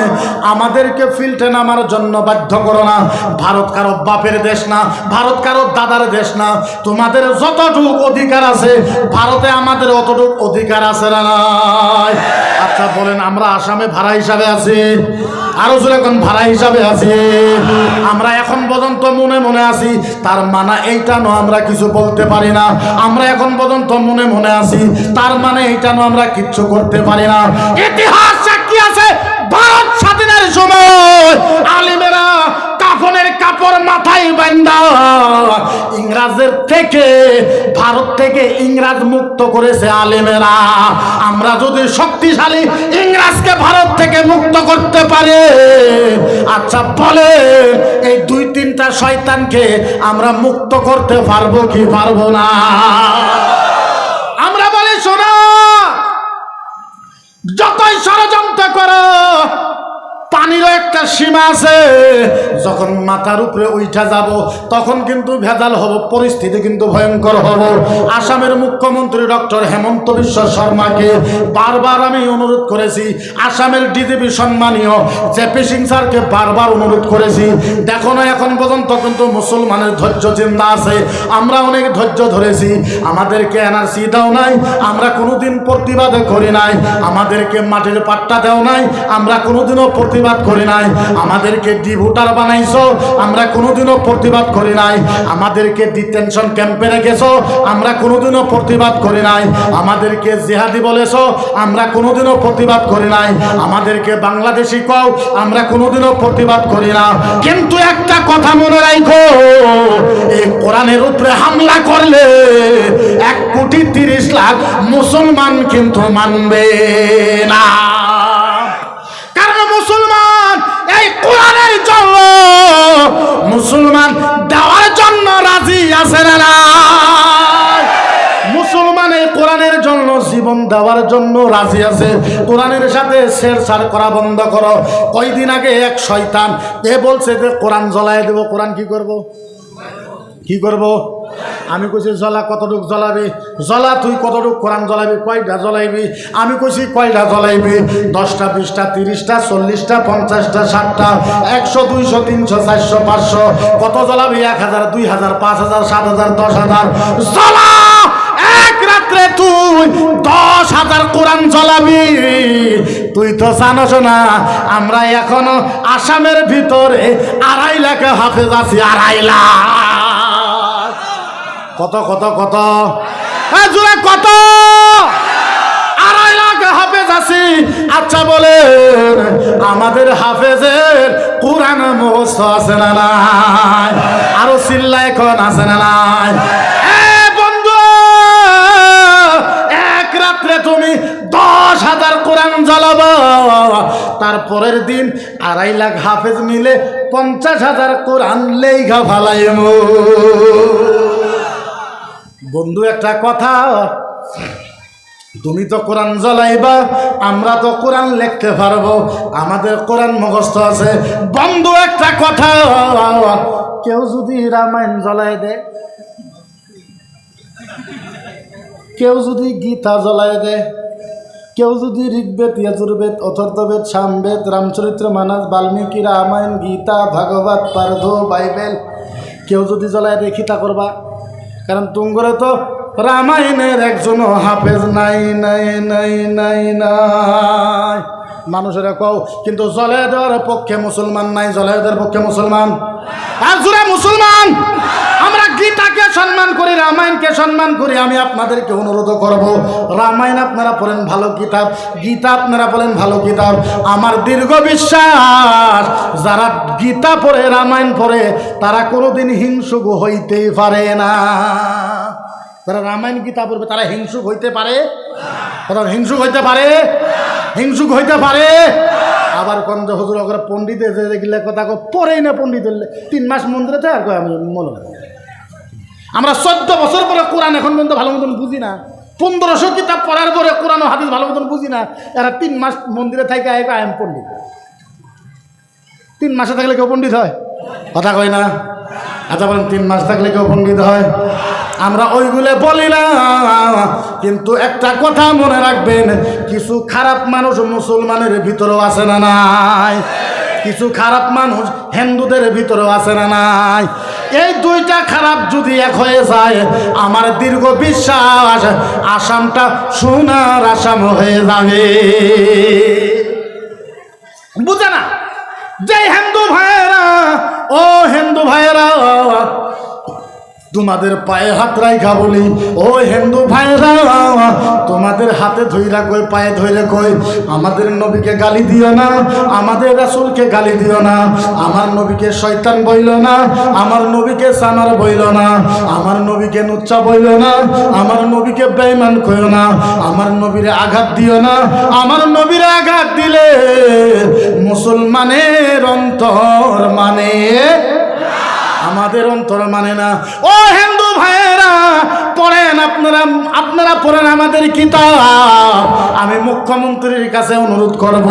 আমাদেরকে ফিল্ডে নামার জন্য বাধ্য করো না। ভারত কারো বাপের দেশ না, ভারত কারো দাদার দেশ না। তোমাদের যতটুকু অধিকার আছে ভারতে আমাদের অতটুকু অধিকার আছে না নাই? আচ্ছা বলেন, আমরা আসামে ভাড়া হিসাবে আছি, আরো জোরে এখন ভাড়া হিসাবে আছি। আমরা এখন পর্যন্ত মনে মনে আছি, তার মানে এইটা নয় আমরা কিছু বলতে পারি না। আমরা এখন পর্যন্ত মনে মনে আছি, তার মানে এইটা নয় আমরা কিচ্ছু করতে পারি না। ইতিহাস সাক্ষী আছে, ভারত স্বাধীনের সময় আলিমেরা কাফনের কাপড় মাথায় বাঁধা ইংরেজের থেকে, ভারত থেকে ইংরেজ মুক্ত করেছে আলিমেরা। আমরা যদি শক্তিশালী ইংরেজকে ভারত থেকে মুক্ত করতে পারি, আচ্ছা বলে এই 2-3টা শয়তানকে আমরা মুক্ত করতে পারবো কি পারবো না? আমরা বলি শোনো, যতই ষড়যন্ত্র করো পানিরও একটা সীমা আছে। যখন মাথার উপরে উঠা যাব তখন কিন্তু ভেজাল হব, পরিস্থিতি কিন্তু ভয়ঙ্কর হব। আসামের মুখ্যমন্ত্রী ডক্টর হেমন্ত বিশ্ব শর্মাকে বারবার আমি অনুরোধ করেছি, আসামের ডিজিপি সম্মানীয় জেপি সিং স্যারকে বারবার অনুরোধ করেছি। দেখো না এখন পর্যন্ত কিন্তু মুসলমানের ধৈর্য চিন্তা আছে, আমরা অনেক ধৈর্য ধরেছি। আমাদেরকে এনআরসি দাও নাই, আমরা কোনোদিন প্রতিবাদ করি নাই। আমাদেরকে মাটির পাট্টা দেও নাই, আমরা কোনোদিনও প্রতিবাদ করি নাই। আমাদেরকে ডিভোটার বানাইছো, আমরা কোনোদিনও প্রতিবাদ করি নাই। আমাদেরকে ডিটেনশন ক্যাম্পে রেখেছো, আমরা কোনোদিনও প্রতিবাদ করি নাই। আমাদেরকে জিহাদি বলেছো, আমরা কোনোদিনও প্রতিবাদ করি নাই। আমাদেরকে বাংলাদেশি কও, আমরা কোনোদিনও প্রতিবাদ করি না। কিন্তু একটা কথা মনে রাখো, এই কোরআনের উপরে হামলা করলে 1,30,00,000 মুসলমান কিন্তু মানবে না। মুসলমান এই কোরআনের জন্য, মুসলমান দেওয়ার জন্য রাজি আছে না? মুসলমান এই কোরআনের জন্য জীবন দেওয়ার জন্য রাজি আছে। কোরআনের সাথে ছেড়ছাড় করা বন্ধ করো। কয়দিন আগে এক শয়তান এ বলছে যে কোরআন জ্বলায় দেব। কোরআন কি করব? কি করব? আমি কইছি জ্বলা, কতটুক জ্বলাবি? জ্বলা তুই কতটুক কোরআন জ্বলাবি? কয়টা জ্বলাইবি? আমি কইছি কয়টা জ্বলাইবি? 10টা, 20টা, 30টা, 40টা, 50টা, 60টা, 100, 200, 300, 400, 500, কত জ্বলাবি? 1000, 2000, 5000, 7000, 10,000 জ্বলা। এক রাত্রে তুই 10,000 কোরআন জ্বলাবি? তুই তো জানোস না আমরা এখনো আসামের ভিতরে 2.5 লাখ হাফেজ আছি। 2.5 লাখ। কত কত কত জোরে কত? 2.5 লাখ হাফেজ আছি। আচ্ছা বলে আমাদের হাফেজের কোরআন মুখস্থ আছে না নাই? আরো চিল্লায় এখন আছে না নাই? বন্ধু, এক রাত্রে তুমি 10,000 কোরআন জ্বালাবো, তারপরের দিন 2.5 লাখ হাফেজ মিলে 50,000 কোরআন লেখা ফালাইম। বন্ধু একটা কথা, তুমি তো কোরআন জ্বলাইবা, আমরা তো কোরআন লিখতে পারবো, আমাদের কোরআন মুখস্থ আছে। বন্ধু একটা কথা, কেউ যদি রামায়ণ জ্বলাই দেয়, কেউ যদি গীতা জ্বলাই দেয়, কেউ যদি ঋগ্বেদ, যজুর্বেদ, অথর্ববেদ, সামবেদ, রামচরিত্র মানস, বাল্মীকি রামায়ণ, গীতা, ভাগবত, পারধ, বাইবেল কেউ যদি জ্বলাই দেয়, খিতা করবা? কারণ তুমগরে তো রামায়ণের একজনও হাফেজ নাই নাই নাই নাই নাই। মানুষেরা কও কিন্তু জ্বলাই দেওয়ার পক্ষে মুসলমান নাই, জ্বলাই দেওয়ার পক্ষে মুসলমান আর জোরে মুসলমান। আমরা গীতাকে সম্মান করি, রামায়ণকে সম্মান করি। আমি আপনাদেরকে অনুরোধ করব, রামায়ণ আপনারা পড়েন, ভালো কিতাব। গীতা আপনারা বলেন, ভালো কিতাব। আমার দীর্ঘ বিশ্বাস, যারা গীতা পড়ে, রামায়ণ পড়ে, তারা কোনোদিন হিংসুক হইতেই পারে না। যারা রামায়ণ গীতা পড়বে তারা হিংসুক হইতে পারে? তারা হিংসুক হইতে পারে? হিংসুক হইতে পারে? আবার কোন যে হুজুর ওরা পণ্ডিতে যে দেখলে কথা পড়েই না, পণ্ডিত হলে 3 মাস মন্দিরে থাকে আর আমি মনে না। আমরা 14 বছর পরে কোরআন এখন পর্যন্ত ভালো মতন বুঝি না, 1500 কিতাব পড়ার পরে কোরআন ও হাদিস ভালো মতন বুঝি না। এরা 3 মাস মন্দিরে থাকে আই এম পণ্ডিত। 3 মাসে থাকলে কেউ পণ্ডিত হয়? কথা কয় না। আচ্ছা বলেন 3 মাস থাকলে কেউ পণ্ডিত হয়? আমরা ওইগুলো বলি না, কিন্তু একটা কথা মনে রাখবেন, কিছু খারাপ মানুষ মুসলমানের ভিতরেও আছে না নাই? কিছু খারাপ মানুষ হিন্দুদের ভিতরেও আছে না নাই? এই দুইটা খারাপ যদি এক হয়ে যায়, আমার দীর্ঘ বিশ্বাস আসামটা সোনার আসাম হয়ে যাবে। বুঝে না যে হিন্দু ভাইয়েরা, ও হিন্দু ভাইয়েরা, তোমাদের পায়ে হাত রাইখা বলি, ও হিন্দু ভাইরা, তোমাদের হাতে ধইরা কই, পায়ে ধইরা কই, আমাদের নবীকে গালি দিও না, আমাদের রাসূলকে গালি দিও না, আমার নবীকে শয়তান বইল না, আমার নবীকে সানার বইল না, আমার নবীকে নুচ্চা বইল না, আমার নবীকে বেঈমান কইও না, আমার নবীরে আঘাত দিও না। আমার নবীরে আঘাত দিলে মুসলমানের অন্তর মানে, আমাদের অন্তর মানে না। ও হিন্দু ভাইয়েরা, পড়েন আপনারা পড়েন আমাদের কিতাব। আমি মুখ্যমন্ত্রীর কাছে অনুরোধ করব,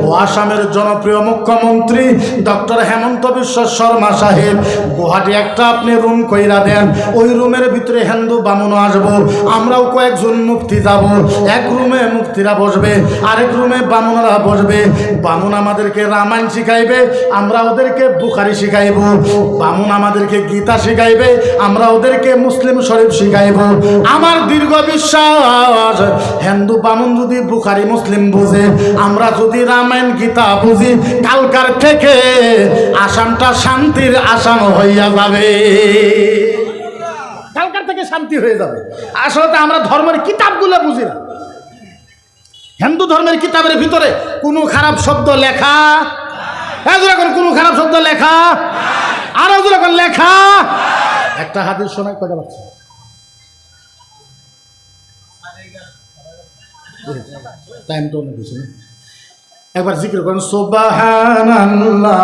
ও আসামের জনপ্রিয় মুখ্যমন্ত্রী ডক্টর হেমন্ত বিশ্ব শর্মা সাহেব, গুয়াহাটি একটা আপনি রুম কইরা দেন, ওই রুমের ভিতরে হিন্দু বামুনও আসবো, আমরাও কয়েকজন মুফতি যাব। এক রুমে মুফতিরা বসবে, আরেক রুমে বামুনরা বসবে। বামুন আমাদেরকে রামায়ণ শিখাইবে, আমরা ওদেরকে বুখারি শিখাইব। বামুন আমাদেরকে গীতা শিখাইবে, আমরা ওদেরকে মুসলিম শরীফ শিখাইব। আমার দীর্ঘ বিশ্বাস, হিন্দু বামুন যদি বুখারি মুসলিম বুঝে, আমরা যদি রামায়ণ গীতা বুঝি, কালকার থেকে আসামটা শান্তির আসাম হইয়া যাবে। কালকার থেকে শান্তি হয়ে যাবে। আসলে আমরা ধর্মের কিতাবগুলো বুঝি না। হিন্দু ধর্মের কিতাবের ভিতরে কোনো খারাপ শব্দ লেখা, এখন কোনো খারাপ শব্দ লেখা, আরো যখন লেখা। একটা হাদিস শোনায় কয়টা বাচ্চা টাইম তো অনেক বেশি, একবার জিকির করেন সুবহানাল্লাহ।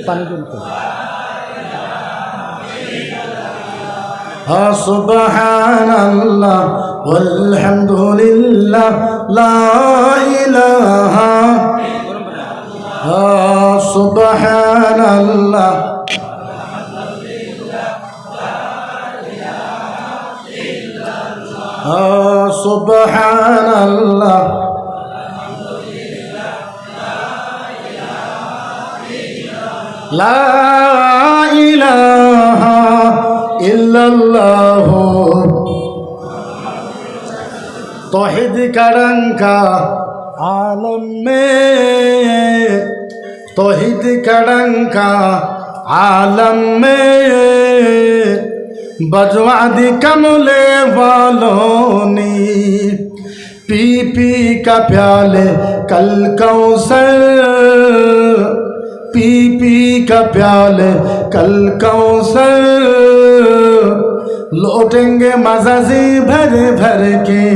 পানি সুবহানাল্লাহ আলহামদুলিল্লাহ লা ইলাহা সুবহানাল্লাহ সুবহানাল্লাহ লা ইলাহা ইল্লাল্লাহ। तौहीद का डंका आलम में, तौहीद का डंका आलम में, बजवा दी कमले वालों ने, पी पी का प्याले कल कौसर, पी पी का प्याले कल कौसर, लौटेंगे मज़ाजी भर भर के,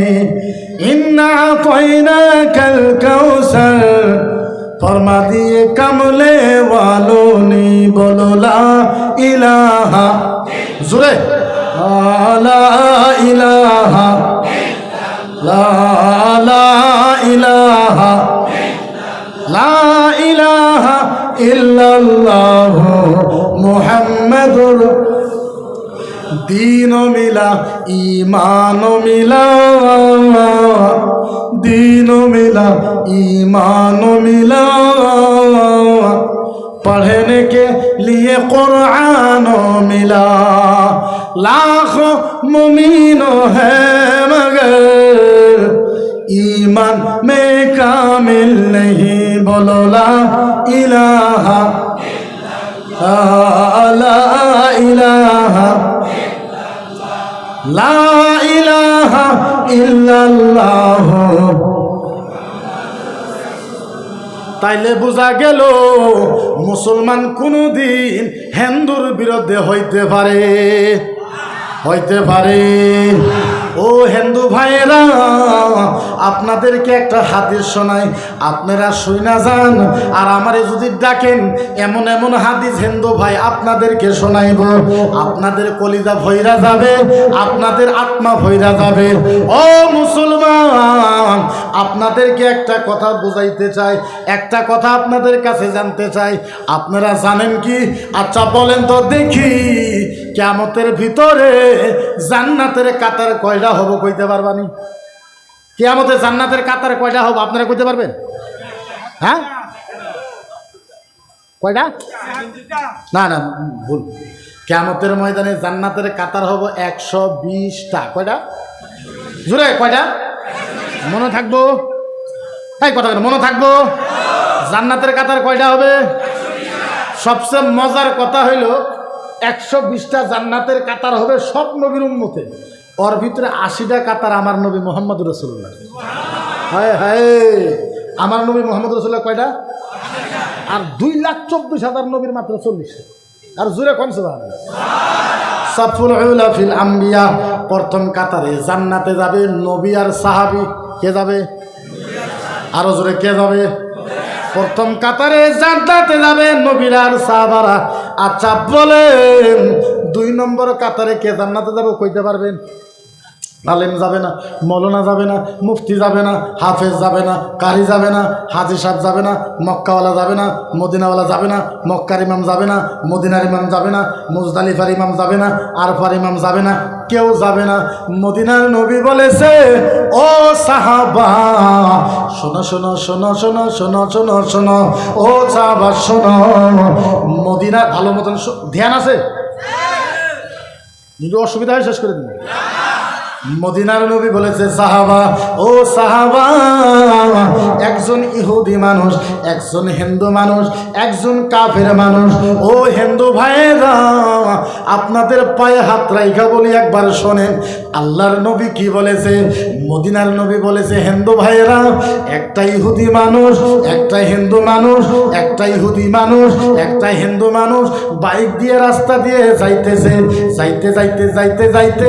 इन्ना तोइना कल कौसर। फरमा दिए कमले वालों ने, बोलो ला इलाहा, जुरे ला इलाहा, ला इलाहा, ला इलाहा इल्लल्लाह मुहम्मदुर। दीन मिला ईमान मिला, दीन मिला ईमान मिला, पढ़ने के लिए कुरान मिला। लाखों मुमीनो है मगर ईमान में कामिल नहीं, बोलो ला इलाहा, ला इलाहा, ला इलाहा इल्लल्लाह। তাইলে বোঝা গেল মুসলমান কোনদিন হিন্দুর বিরুদ্ধে হইতে পারে। হইতে পারে। ও হিন্দু ভাইয়েরা, আপনাদেরকে একটা হাদিস শোনাই, আপনারা শুইনা যান আর আমারে যদি ডাকেন এমন এমন হাদিস হিন্দু ভাই আপনাদেরকে শোনাইব, আপনাদের কলিজা ভইরা যাবে, আপনাদের আত্মা ভইরা যাবে। ও মুসলমান, আপনাদেরকে একটা কথা বুঝাইতে চাই, একটা কথা আপনাদের কাছে জানতে চাই। আপনারা জানেন কি? আচ্ছা বলেন তো দেখি, কিয়ামতের ভিতরে জান্নাতের কাতার কয়টা হব কইতে পারবানি? কিয়ামতে জান্নাতের কাতার কয়টা হব আপনারা কইতে পারবেন? হ্যাঁ, কয়টা? না না, ভুল। কিয়ামতের ময়দানে জান্নাতের কাতার হব 120টা। কয়টা? জোরে কয়টা? মনে থাকবো? এই কথা মনে থাকবো। জান্নাতের কাতার কয়টা হবে? সবচেয়ে মজার কথা হইল 120টা জান্নাতের কাতার হবে সব নবীর উম্মতে। ওর ভিতরে 80টা কাতার আমার নবী মুহাম্মদ রাসূলুল্লাহ। হায় হায়, আমার নবী মুহাম্মদ রাসূলুল্লাহ কয়টা? আর 2,24,000 নবীর মাত্র 40। আর জোরে কোন সুবহানাল্লাহ। সাফুল উলা ফিল আম্বিয়া, প্রথম কাতারে জান্নাতে যাবে নবী আর সাহাবী। কে যাবে? আরো জোরে কে যাবে? প্রথম কাতারে জান্নাতে যাবে নবীরা আর সাহাবারা। আচ্ছা বলেন 2 নম্বর কাতারে কে জান্নাতে যাবে কইতে পারবেন? আলেম যাবে না, মৌলানা যাবে না, মুফতি যাবে না, হাফেজ যাবে না, কারি যাবে না, হাজি সাহেব যাবে না, মক্কাওয়ালা যাবে না, মদিনাওয়ালা যাবে না, মক্কার ইমাম যাবে না, মদিনার ইমাম যাবে না, মুজদালিফার ইমাম যাবে না, আরফার ইমাম যাবে না, কেউ যাবে না। মদিনার নবী বলেছে, ও সাহাবা শোনো শোনো শোনো শোনো শোনো শোনো শোনো, ও সাহাবা শোনো। মদিনা ভালো মতন ধ্যান আছে, যদি অসুবিধা হয় শেষ করে দিন। মদিনার নবী বলেছে, সাহাবা ও সাহাবা, একজন ইহুদি মানুষ, একজন হিন্দু মানুষ, একজন কাফের মানুষ। ও হিন্দু ভাইয়েরা, আপনাদের পায়ে হাত রাইখা বলি একবার শোনেন, আল্লাহর নবী কি বলেছে? মদিনার নবী বলেছে, হিন্দু ভাইয়েরা, একটা ইহুদি মানুষ, একটা হিন্দু মানুষ, একটা ইহুদি মানুষ, একটা হিন্দু মানুষ বাইক দিয়ে রাস্তা দিয়ে যাইতেছে, যাইতে যাইতে যাইতে যাইতে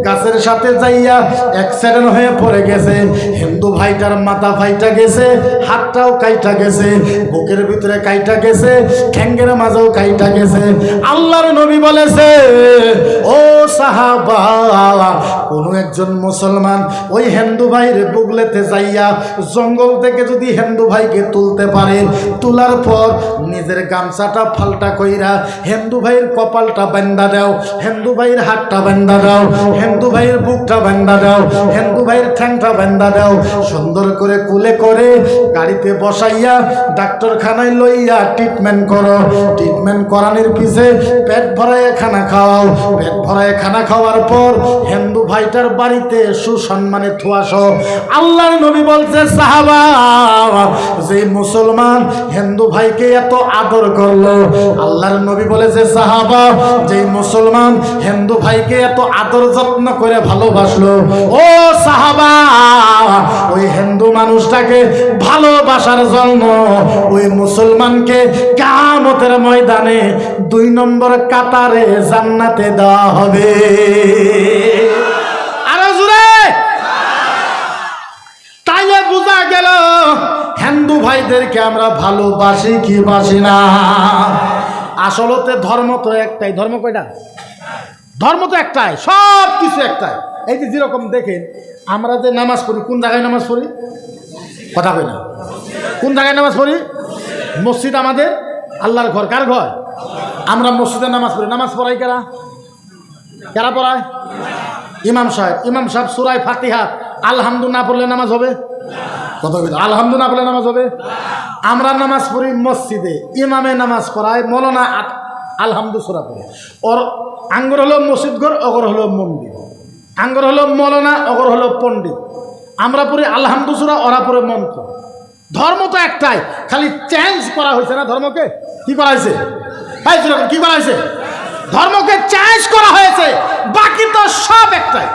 গাছের সাথে যাইয়া অ্যাক্সিডেন্ট হয়ে পড়ে গেছে। হিন্দু ভাইটার মাথা ফাইটা গেছে, হাতটাও কাইটা গেছে, বুকের ভিতরে কাইটা গেছে, ঠ্যাঙ্গের মাঝেও কাইটা গেছে। আল্লাহর নবী বলেছে, ও সাহাবা, কোন একজন মুসলমান ওই হিন্দু ভাইয়ের বুগলেতে যাইয়া জঙ্গল থেকে যদি হিন্দু ভাইকে তুলতে পারে, তোলার পর নিজের গামছাটা ফাল্টা কইরা হিন্দু ভাইয়ের কপালটা বান্ধা দাও, হিন্দু ভাইয়ের হাতটা বান্ধা দাও, হিন্দু ভাইয়ের বুকটা বান্ধা দাও, হিন্দু ভাইয়ের ঠ্যাংটা বান্ধা দাও, সুন্দর করে কুলে করে গাড়িতে বসাইয়া ডাক্তারখানায় লইয়া ট্রিটমেন্ট করো। ট্রিটমেন্ট করানোর পিছে পেট ভরায় খানা খাওয়াও। পেট ভরায় খানা খাওয়ার পর হিন্দু ভাইটার বাড়িতে সুসম্মানে থুয়াস। আল্লাহর নবী বলছে, সাহাবা, যে মুসলমান হিন্দু ভাইকে এত আদর করলো, আল্লাহর নবী বলেছে, সাহাবা, যে মুসলমান হিন্দু ভাইকে এত আদর যত্ন করে ভালোবাসলো, ও সাহাবা, ওই হিন্দু মানুষটাকে ভালোবাসার জন্য ওই মুসলমানকে কিয়ামতের ময়দানে 2 নম্বর কাতারে জান্নাতে দেওয়া হবে। আরো জোরে। তাইলে বোঝা গেল হিন্দু ভাইদেরকে আমরা ভালোবাসি কি বাসি না। আসলতে ধর্ম তো একটাই। ধর্ম কয়টা? ধর্ম তো একটাই, সব কিছু একটাই। এই যে যেরকম দেখেন আমরা যে নামাজ পড়ি, কোন জায়গায় নামাজ পড়ি? কথা কই না। কোন জায়গায় নামাজ পড়ি? মসজিদ আমাদের আল্লাহর ঘর। কার ঘর? আমরা মসজিদে নামাজ পড়ি। নামাজ পড়াই কারা? কারা পড়ায়? ইমাম সাহেব। ইমাম সাহেব সূরা ফাতিহা আলহামদু না পড়লে নামাজ হবে? কথা কই না। আলহামদু না পড়লে নামাজ হবে? আমরা নামাজ পড়ি মসজিদে, ইমামে নামাজ পড়ায়, মৌলানা আলহামদু সূরা পড়ে। ওর আঙ্গর হলো মসজিদ ঘর, অগর হলো মন্দির। আঙ্গর হলো মৌলানা, অগর হলো পণ্ডিত। আমরা পড়ি আলহামদু সূরা, ওরা পড়ে মন্ত্র। ধর্ম তো একটাই, খালি চেঞ্জ করা হয়েছে না। ধর্মকে কি করা হয়েছে? কি করা হয়েছে? ধর্মকে চেঞ্জ করা হয়েছে, বাকি তো সব একটাই।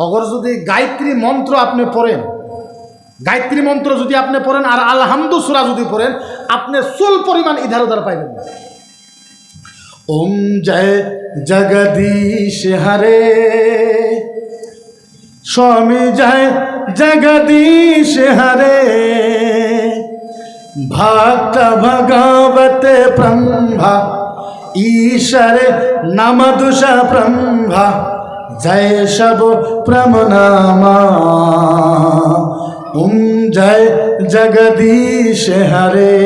অগর যদি গায়ত্রী মন্ত্র আপনি পড়েন, গায়ত্রী মন্ত্র যদি আপনি পড়েন আর আলহামদু সূরা যদি পড়েন, আপনি চুল পরিমাণ ইধার উধার পাইবেন না। ओम जय जगदीश हरे, स्वामी जय जगदीश हरे, भक्त भगवत ब्रह्मा ईश्वर नमदुष ब्रह्मा, जय शब प्रमनामा। ओम जय जगदीश हरे,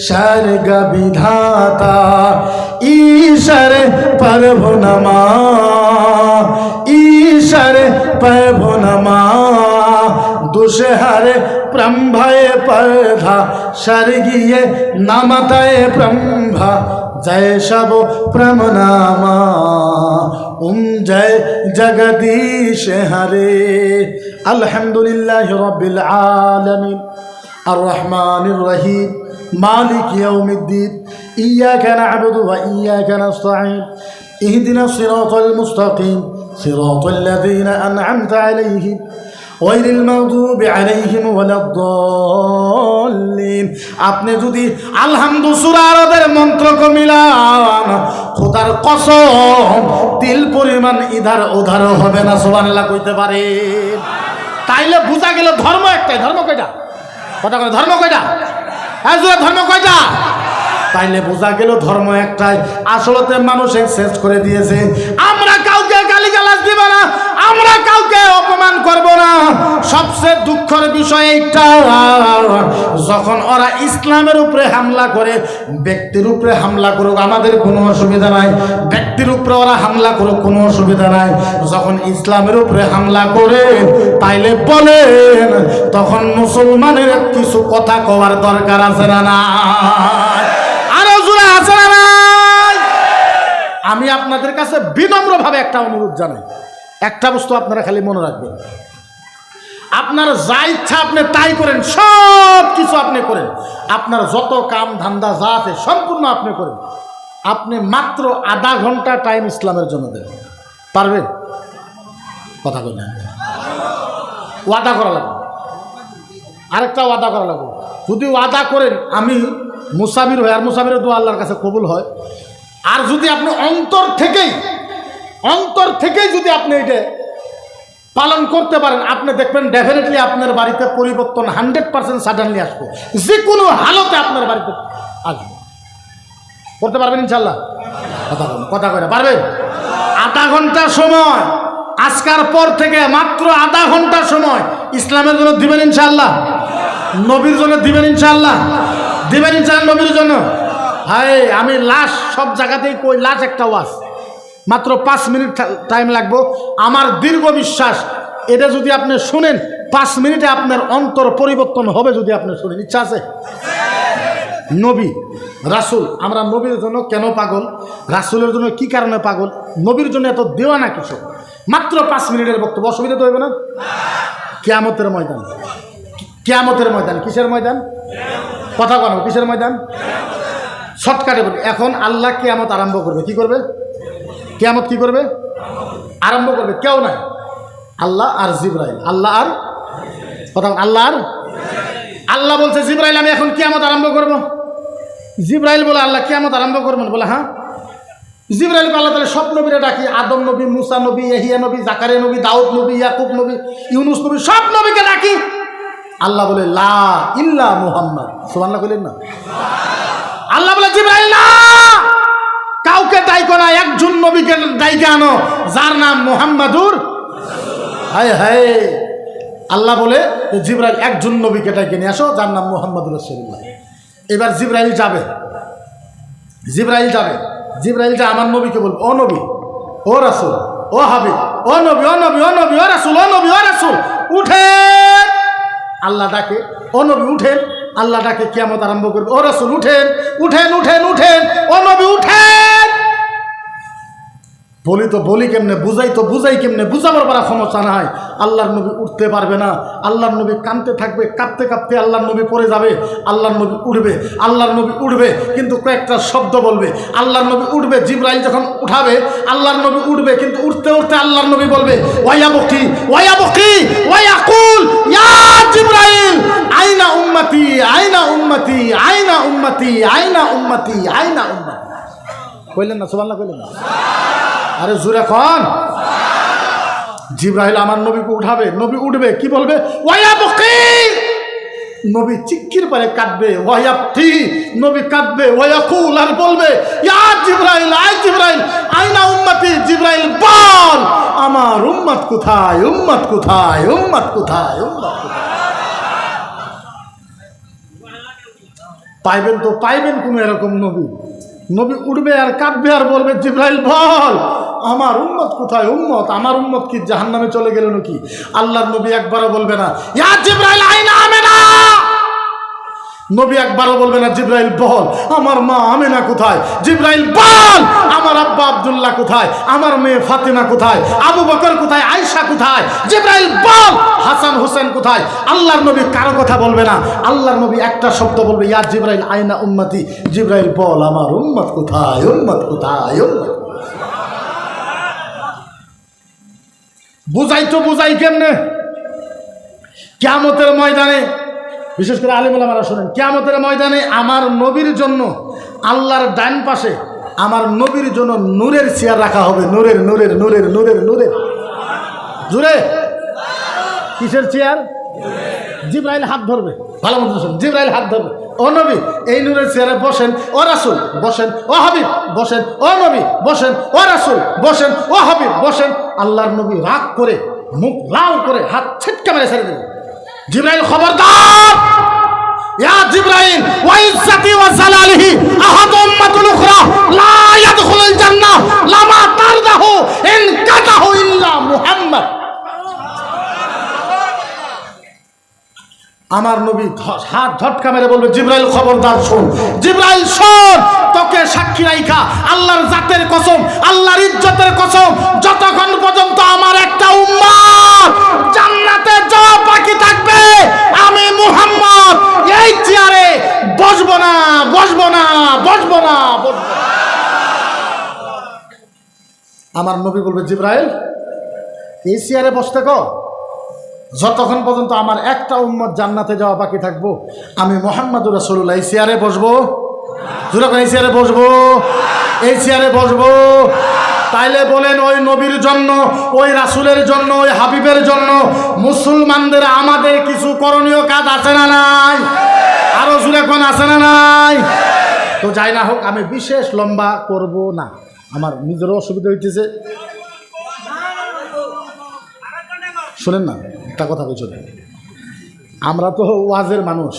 सर्ग विधाता ईश्वर प्रभु नमा, ईश्वर प्रभु नमा, दुषहर ब्रह्मय पर्धा, स्वर्गीय नमतय ब्रह्मा, जय शब प्रमनामा। ओम जय जगदीश हरे। अल्हम्दुलिल्लाहि रब्बिल आलमीन, अर्रहमानिर रहीम, मालिक यौमिद्दीन, इय्याका नअबुदु व इय्याका नस्तईन, इहदिनास सिरातल मुस्तकीम, सिरातल लज़ीना अनअमता अलैहिम गैरिल मगदूबि अलैहिम वलाद्दाल्लीन। আপনি যদি আলহামদু সূরার মন্ত্রকে মিলান, খোদার কসম তিল পরিমাণ ইধার ওধার হবে না। সুবহানাল্লাহ কইতে পারে? তাইলে বুঝা গেল ধর্ম একটাই। ধর্ম কয়টা? কথা বলে ধর্ম কয়টা? ধর্ম কয়টা? তাইলে বোঝা গেল ধর্ম একটাই। আসলতে মানুষের শেষ করে দিয়েছে। আমরা কাউকে গালিগালাজ দিব না, আমরা কাউকে অপমান করব না। সবচেয়ে দুঃখের বিষয় এইটা, যখন ওরা ইসলামের উপরে হামলা করে, ব্যক্তির উপরে হামলা করুক আমাদের কোনো অসুবিধা নাই, ব্যক্তির উপরে ওরা হামলা করুক কোনো অসুবিধা নাই। যখন ইসলামের উপরে হামলা করে তাইলে বলেন, তখন মুসলমানের কিছু কথা কওয়ার দরকার আছে না? না, আরো জোরে আছে না? নাই? আমি আপনাদের কাছে বিনম্রভাবে একটা অনুরোধ জানাই, একটা বস্তু আপনারা খালি মনে রাখবেন, আপনার যা ইচ্ছা আপনি তাই করেন, সব কিছু আপনি করেন, আপনার যত কাম ধান্দা যা আছে সম্পূর্ণ আপনি করেন। আপনি মাত্র আধা ঘন্টা টাইম ইসলামের জন্য দেন, পারবেন? কথা বললেন, ওয়াদা করা লাগবে। আরেকটা ওয়াদা করা লাগবে, যদি ওয়াদা করেন আমি মুসাফির হই, আর মুসাফিরের দোয়া আল্লাহর কাছে কবুল হয়, আর যদি আপনি অন্তর থেকেই যদি আপনি এটা পালন করতে পারেন, আপনি দেখবেন ডেফিনেটলি আপনার বাড়িতে পরিবর্তন 100% সাডেনলি আসবে। যে কোনো হালতে আপনার বাড়িতে আসবে। করতে পারবেন ইনশাল্লাহ? কথা কয় না, পারবেন? আধা ঘন্টা সময় আজকার পর থেকে, মাত্র আধা ঘন্টা সময় ইসলামের জন্য দিবেন ইনশাল্লাহ, নবীর জন্য দিবেন ইনশাল্লাহ, দিবেন ইনশাল্লাহ নবীর জন্য। হায়, আমি লাশ সব জায়গাতেই কই, লাশ একটা ওয়াজ, মাত্র 5 মিনিট টাইম লাগবে। আমার দীর্ঘ বিশ্বাস, এটা যদি আপনি শুনেন 5 মিনিটে আপনার অন্তর পরিবর্তন হবে। যদি আপনি শুনেন, ইচ্ছা আছে? নবী রাসূল, আমরা নবীর জন্য কেন পাগল, রাসূলের জন্য কি কারণে পাগল, নবীর জন্য এত দেওয়ানা কিছু, মাত্র 5 মিনিটের বক্তব্য, অসুবিধা তো হবে না? কিয়ামতের ময়দান, কিয়ামতের ময়দান কিসের ময়দান? কথা বলো, কিসের ময়দান? শর্টকাটে বলি, এখন আল্লাহ কিয়ামত আরম্ভ করবে। কি করবে? কিয়ামত কি করবে? আরম্ভ করবে। কেউ নাই, আল্লাহ আর জিবরাইল। আল্লাহ আর কথা, আল্লাহ আর আল্লাহ বলছে জিবরাইল আমি এখন কিয়ামত আরম্ভ করব। জিবরাইল বলে আল্লাহ কিয়ামত আরম্ভ করবেন? বলে হ্যাঁ। জিবরাইলকে আল্লাহ তাআলা সব নবীরা ডাকি, আদম নবী, মুসা নবী, ইয়াহিয়া নবী, জাকারিয়া নবী, দাউদ নবী, ইয়াকুব নবী, ইউনুস নবী, সব নবীকে ডাকি। আল্লাহ বলে লা ইল্লা মুহাম্মদ। সুবহানাল্লাহ বলেন না? আল্লাহ বলে জিবরাইল না, কাউকে ডাইকো না, একজন নবীকে ডাইকে আনো যার নাম মুহাম্মাদুর। হায় হায়, আল্লাহ বলে জিবরাইল একজন নবীকে ডাইকে নিয়ে আসো যার নাম মুহাম্মাদুর রাসূলুল্লাহ। এবার জিবরাইল যাবে, জিবরাইল যাবে, জিবরাইল যা আমার নবীকে বলবে, ও নবী, ও রাসূল, ও হাবিব, ও নবী, ও নবী, ও নবী, ও রাসূল, ও নবী, ও রাসূল, উঠেন। আল্লাহ ডাকে, ও নবী উঠেন। আল্লাহ ডাকে, কিয়ামত আরম্ভ করবে, ও রাসূল উঠেন, উঠেন, উঠেন, উঠেন, ও নবী উঠেন। বলি তো বলি কেমনে, বুঝাই তো বুঝাই কেমনে, বুঝাবার পর সমস্যা না হয়। আল্লাহর নবী উঠতে পারবে না, আল্লাহর নবী কাঁদতে থাকবে, কাঁদতে কাঁদতে আল্লাহর নবী পড়ে যাবে, আল্লাহর নবী উঠবে, আল্লাহর নবী উঠবে, কিন্তু কয়েকটা শব্দ বলবে। আল্লাহর নবী উঠবে, জিবরাইল যখন উঠাবে আল্লাহর নবী উঠবে, কিন্তু উঠতে উঠতে আল্লাহর নবী বলবে ওয়ায়াবকি ওয়ায়াবকি ওয়ায়াকুল ইয়া জিবরাইল আইনা উম্মতি, আইনা উম্মতি, আইনা উম্মতি, আইনা উম্মতি, আইনা উম্মতি। কইলেন না সুবহানাল্লাহ কইলেন না? আরে জোরে কোন। জিবরাইল আমার নবীকে উঠাবে, নবী উঠবে, কি বলবে? ওয়ায়াবকি, নবী চিৎকার করে কাঁদবে। ওয়ায়াবতি, নবী কাঁদবে। ওয়ায়াকুল, আর বলবে ইয়া জিবরাইল, আই জিবরাইল, আইনা উম্মতি। জিবরাইল বল, আমার উম্মত কোথায়, উম্মত কোথায়, উম্মত কোথায়, উম্মত কোথায়? পাইবেন তো পাইবেন কোন এরকম নবী? নবী উঠবে আর কাঁদবে আর বলবে জিবরাইল বল, আমার উম্মত কোথায়, উম্মত, আমার উম্মত কি জাহান্নামে চলে গেল নাকি? আল্লাহর নবী একবারও বলবে না ইয়া জিবরাইল আইনা আমেনা। নবী একবারও বলবে না জিবরাইল বল, আমার মা আমেনা কোথায়। জিবরাইল বল, আমার আব্বা আব্দুল্লাহ কোথায়, আমার মেয়ে ফাতেমা কোথায়, আবু বকর কোথায়, আয়েশা কোথায়। জিবরাইল বল, হাসান হোসেন কোথায়। আল্লাহর নবী কারো কথা বলবে না। আল্লাহর নবী একটা শব্দ বলবে ইয়া জিবরাইল আইনা উম্মতি। জিবরাইল বল, আমার উম্মত কোথায়, উম্মত কোথায়, উম্মত। বুঝাই তো বুঝাই কেমনে? কিয়ামতের ময়দানে, বিশেষ করে আলিম ওলামারা শোনেন, কিয়ামতের ময়দানে আমার নবীর জন্য আল্লাহর ডান পাশে আমার নবীর জন্য নূরের চেয়ার রাখা হবে। নূরের নূরের নূরের নূরের নূরের জুড়ে কিসের চেয়ার? জিবরাইল হাত ধরবে, ভালো মতো শোনেন, জিবরাইল হাত ধরবে। ও নবী, এই নূরের চেয়ারে বসেন। ও রাসূল বসেন। ও হাবিব বসেন। ও নবী বসেন। ও রাসূল বসেন। ও হাবিব বসেন। আল্লাহর নবী রাগ করে, মুখ লাল করে, হাত ছিটকে মেরে ছেড়ে দেবে। জিবরাইল খবরদার, ইয়া জিবরাইল ওয়া ইজ্জতি ওয়া জালালিহি আহাদ উম্মাতুল উখরা লা ইয়াদখুলুল জান্নাহ লামা তারদাহু ইন কাতাহু ইল্লা মুহাম্মদ। আমার নবী হাত ঝটকা মেরে বলবে জিবরাইল খবরদার শোন। জিবরাইল শোন, তোকে সাক্ষী রাইখা আল্লাহর জাতের কসম, আল্লাহর ইজ্জতের কসম, যতক্ষণ পর্যন্ত আমার একটা উম্মত জান্নাতে যাওয়া বাকি থাকবে, আমি মুহাম্মদ এই চেয়ারে বসবো না, বসবো না, বসবো না, বসবো না। আমার নবী বলবে জিবরাইল এই চেয়ারে বসতে কো, যতক্ষণ পর্যন্ত আমার একটা উম্মত জান্নাতে যাওয়া বাকি থাকবো, আমি মুহাম্মদুর রাসূলুল্লাহ এই চেয়ারে বসবো। এই চেয়ারে বসবো, এই চেয়ারে বসবো। তাইলে বলেন, ওই নবীর জন্য, ওই রাসূলের জন্য, ওই হাবিবের জন্য মুসলমানদের আমাদের কিছু করণীয় কাজ আছে না নাই? আরো জুড়ে কোন আছে না নাই? তো যাই না হোক, আমি বিশেষ লম্বা করব না, আমার নিজেরও অসুবিধা হইতেছে। শোনেন না, একটা কথা বলছি, আমরা তো ওয়াজের মানুষ,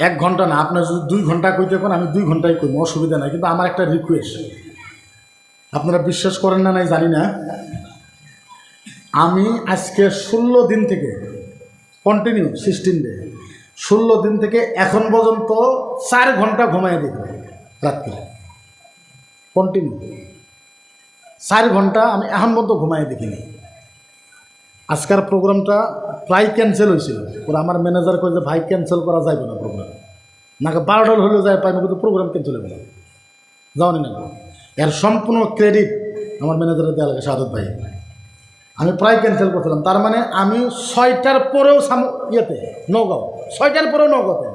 1 ঘন্টা না, আপনার যদি 2 ঘন্টা কইতে পারেন আমি 2 ঘন্টাই কইব, অসুবিধা নাই। কিন্তু আমার একটা রিকোয়েস্ট, আপনারা বিশ্বাস করেন না নাই জানি না, আমি আজকে 16 দিন থেকে কন্টিনিউ 16 ডে, 16 দিন থেকে এখন পর্যন্ত 4 ঘন্টা ঘুমাই দিই রাত্রে, কন্টিনিউ 4 ঘন্টা আমি এখন পর্যন্ত ঘুমাই দেখিনি। আজকের প্রোগ্রামটা প্রায় ক্যান্সেল হয়েছিল, ওরা আমার ম্যানেজার কয়ে যে ভাই ক্যান্সেল করা যাবে না প্রোগ্রাম, নাকি 12টা হলেও যায় পাই না, কিন্তু প্রোগ্রাম ক্যান্সেল হবে না, যাওনি না। এর সম্পূর্ণ ক্রেডিট আমার ম্যানেজারের দেওয়া লাগে, সাদত ভাই। আমি প্রায় ক্যান্সেল করছিলাম, তার মানে আমি 6টার পরেও ইয়েতে নগাঁও, 6টার পরেও নগাঁওতে,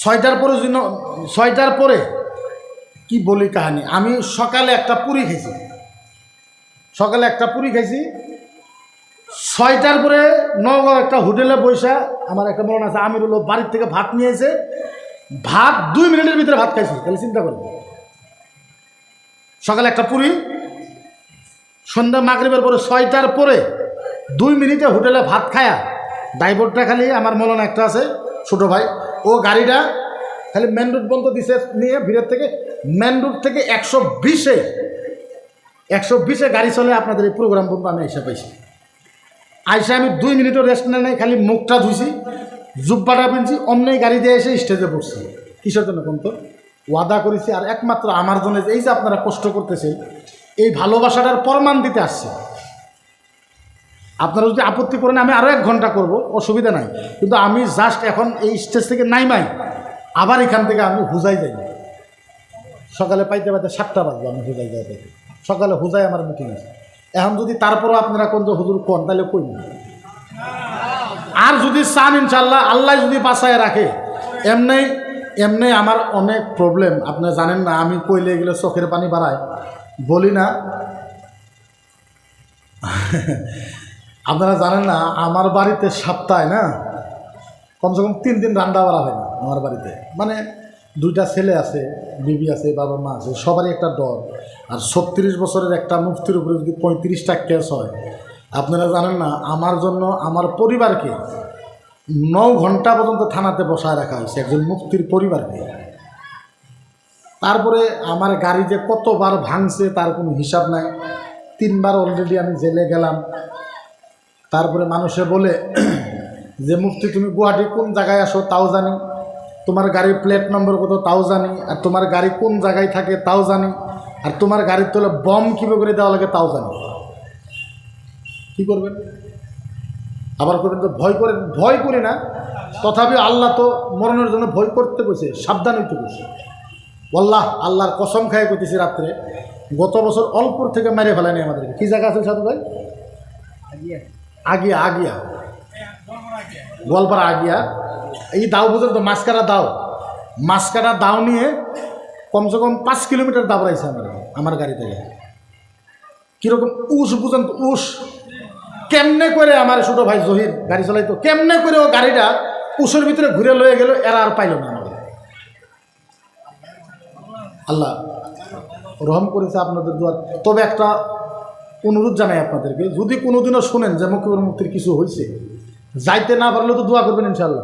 6টার পরে কি বলি কাহিনী, আমি সকালে একটা পুরি খাইছি, 6টার পরে নগাঁও একটা হোটেলে বসে, আমার একটা মনে আছে আমিরুল বাড়ির থেকে ভাত নিয়ে এসে, ভাত 2 মিনিটের ভিতরে ভাত খাইছি। তাহলে চিন্তা করুন, সকালে একটা পুরি, সন্ধ্যা মাগরিবের পরে 6টার পরে 2 মিনিটে হোটেলে ভাত খায়া, ড্রাইভারটা খালি আমার মলন একটা আছে ছোটো ভাই, ও গাড়িটা খালি মেন রুট বন্ধ দিছে নিয়ে, ভিড়ের থেকে মেন রুট থেকে 120-এ গাড়ি চলে আপনাদের এই প্রোগ্রাম বন্ধ। আমি এসে পাইছি, আইসা আমি 2 মিনিটও রেস্ট নেই, খালি মুখটা ধুইছি, জুব্বাটা পিনছি, অমনি গাড়ি দিয়ে এসে স্টেজে পড়ছি। কিসের জন্য কোন তো ওয়াদা করেছি, আর একমাত্র আমার জন্য এই যে আপনারা কষ্ট করতেছেন, এই ভালোবাসাটার প্রমাণ দিতে আসছে। আপনারা যদি আপত্তি করেন আমি আরও 1 ঘন্টা করব, অসুবিধা নাই, কিন্তু আমি জাস্ট এখন এই স্টেজ থেকে নাইমাই আবার এখান থেকে আমি হুজাই যাই। সকালে পাইতে 7টা বাজবে, আমি হুজাই যাই, সকালে হুজাই আমার মিটিং আছে। এখন যদি তারপরও আপনারা কোন যে হুজুর কোন, তাহলে কই না, আর যদি চান ইনশাল্লাহ আল্লাহ যদি বাঁচায় রাখে, এমনি এমনি আমার অনেক প্রবলেম, আপনি জানেন না, আমি কইলে এগুলো চোখের পানি বাড়ায়, বলি না। আপনারা জানেন না, আমার বাড়িতে সপ্তাহে না কমসে কম 3 দিন রান্না বাড়া হয় না আমার বাড়িতে। মানে 2টা ছেলে আছে, বিবি আছে, বাবা মা আছে, সবারই একটা ডর। আর 36 বছরের একটা মুফতির উপরে যদি 35টা কেস হয়, আপনারা জানেন না, আমার জন্য আমার পরিবারকে 9 ঘন্টা পর্যন্ত থানাতে বসায় রাখা হয়েছে, একজন মুফতির পরিবারকে। তারপরে আমার গাড়ি যে কতবার ভাঙছে তার কোনো হিসাব নাই। 3 বার অলরেডি আমি জেলে গেলাম। তারপরে মানুষে বলে যে মুফতি তুমি গুয়াহাটি কোন জায়গায় আসো তাও জানি, তোমার গাড়ির প্লেট নম্বর কত তাও জানি, আর তোমার গাড়ি কোন জায়গায় থাকে তাও জানি, আর তোমার গাড়ির তোলে বম কীভাবে করে দেওয়া লাগে তাও জানি। কী করবেন? আবার করবেন তো ভয় করেন? ভয় করি না, তথাপি আল্লাহ তো মরণের জন্য ভয় করতে কইছে, সাবধান হইতে কইছে। আল্লাহ আল্লাহর কসম খায় করতেছি, রাত্রে গত বছর অল্পর থেকে মেরে ফেলেনি আমাদেরকে। কী জায়গা আছে সাধু ভাই? আগিয়া, আগিয়া, গোয়ালপাড়া আগিয়া। এই দাও বুঝেন তো, মাছকাটা দাও নিয়ে কমসে কম 5 কিলোমিটার দাবড়াইছে আমার গাড়ি থেকে। কীরকম উস বুঝেন তো, উস কেমনে করে আমার ছোটো ভাই জহির গাড়ি চালাইতো, কেমনে করে ও গাড়িটা উসের ভিতরে ঘুরে লয়ে গেল, এরা আর পাইল না আমাদের। আল্লাহ রহম করেছে আপনাদের দোয়া। তবে একটা অনুরোধ জানাই আপনাদেরকে, যদি কোনোদিনও শুনেন যে মকিবুল মুফতির কিছু হয়েছে, যাইতে না পারলে তো দোয়া করবেন ইনশাআল্লাহ।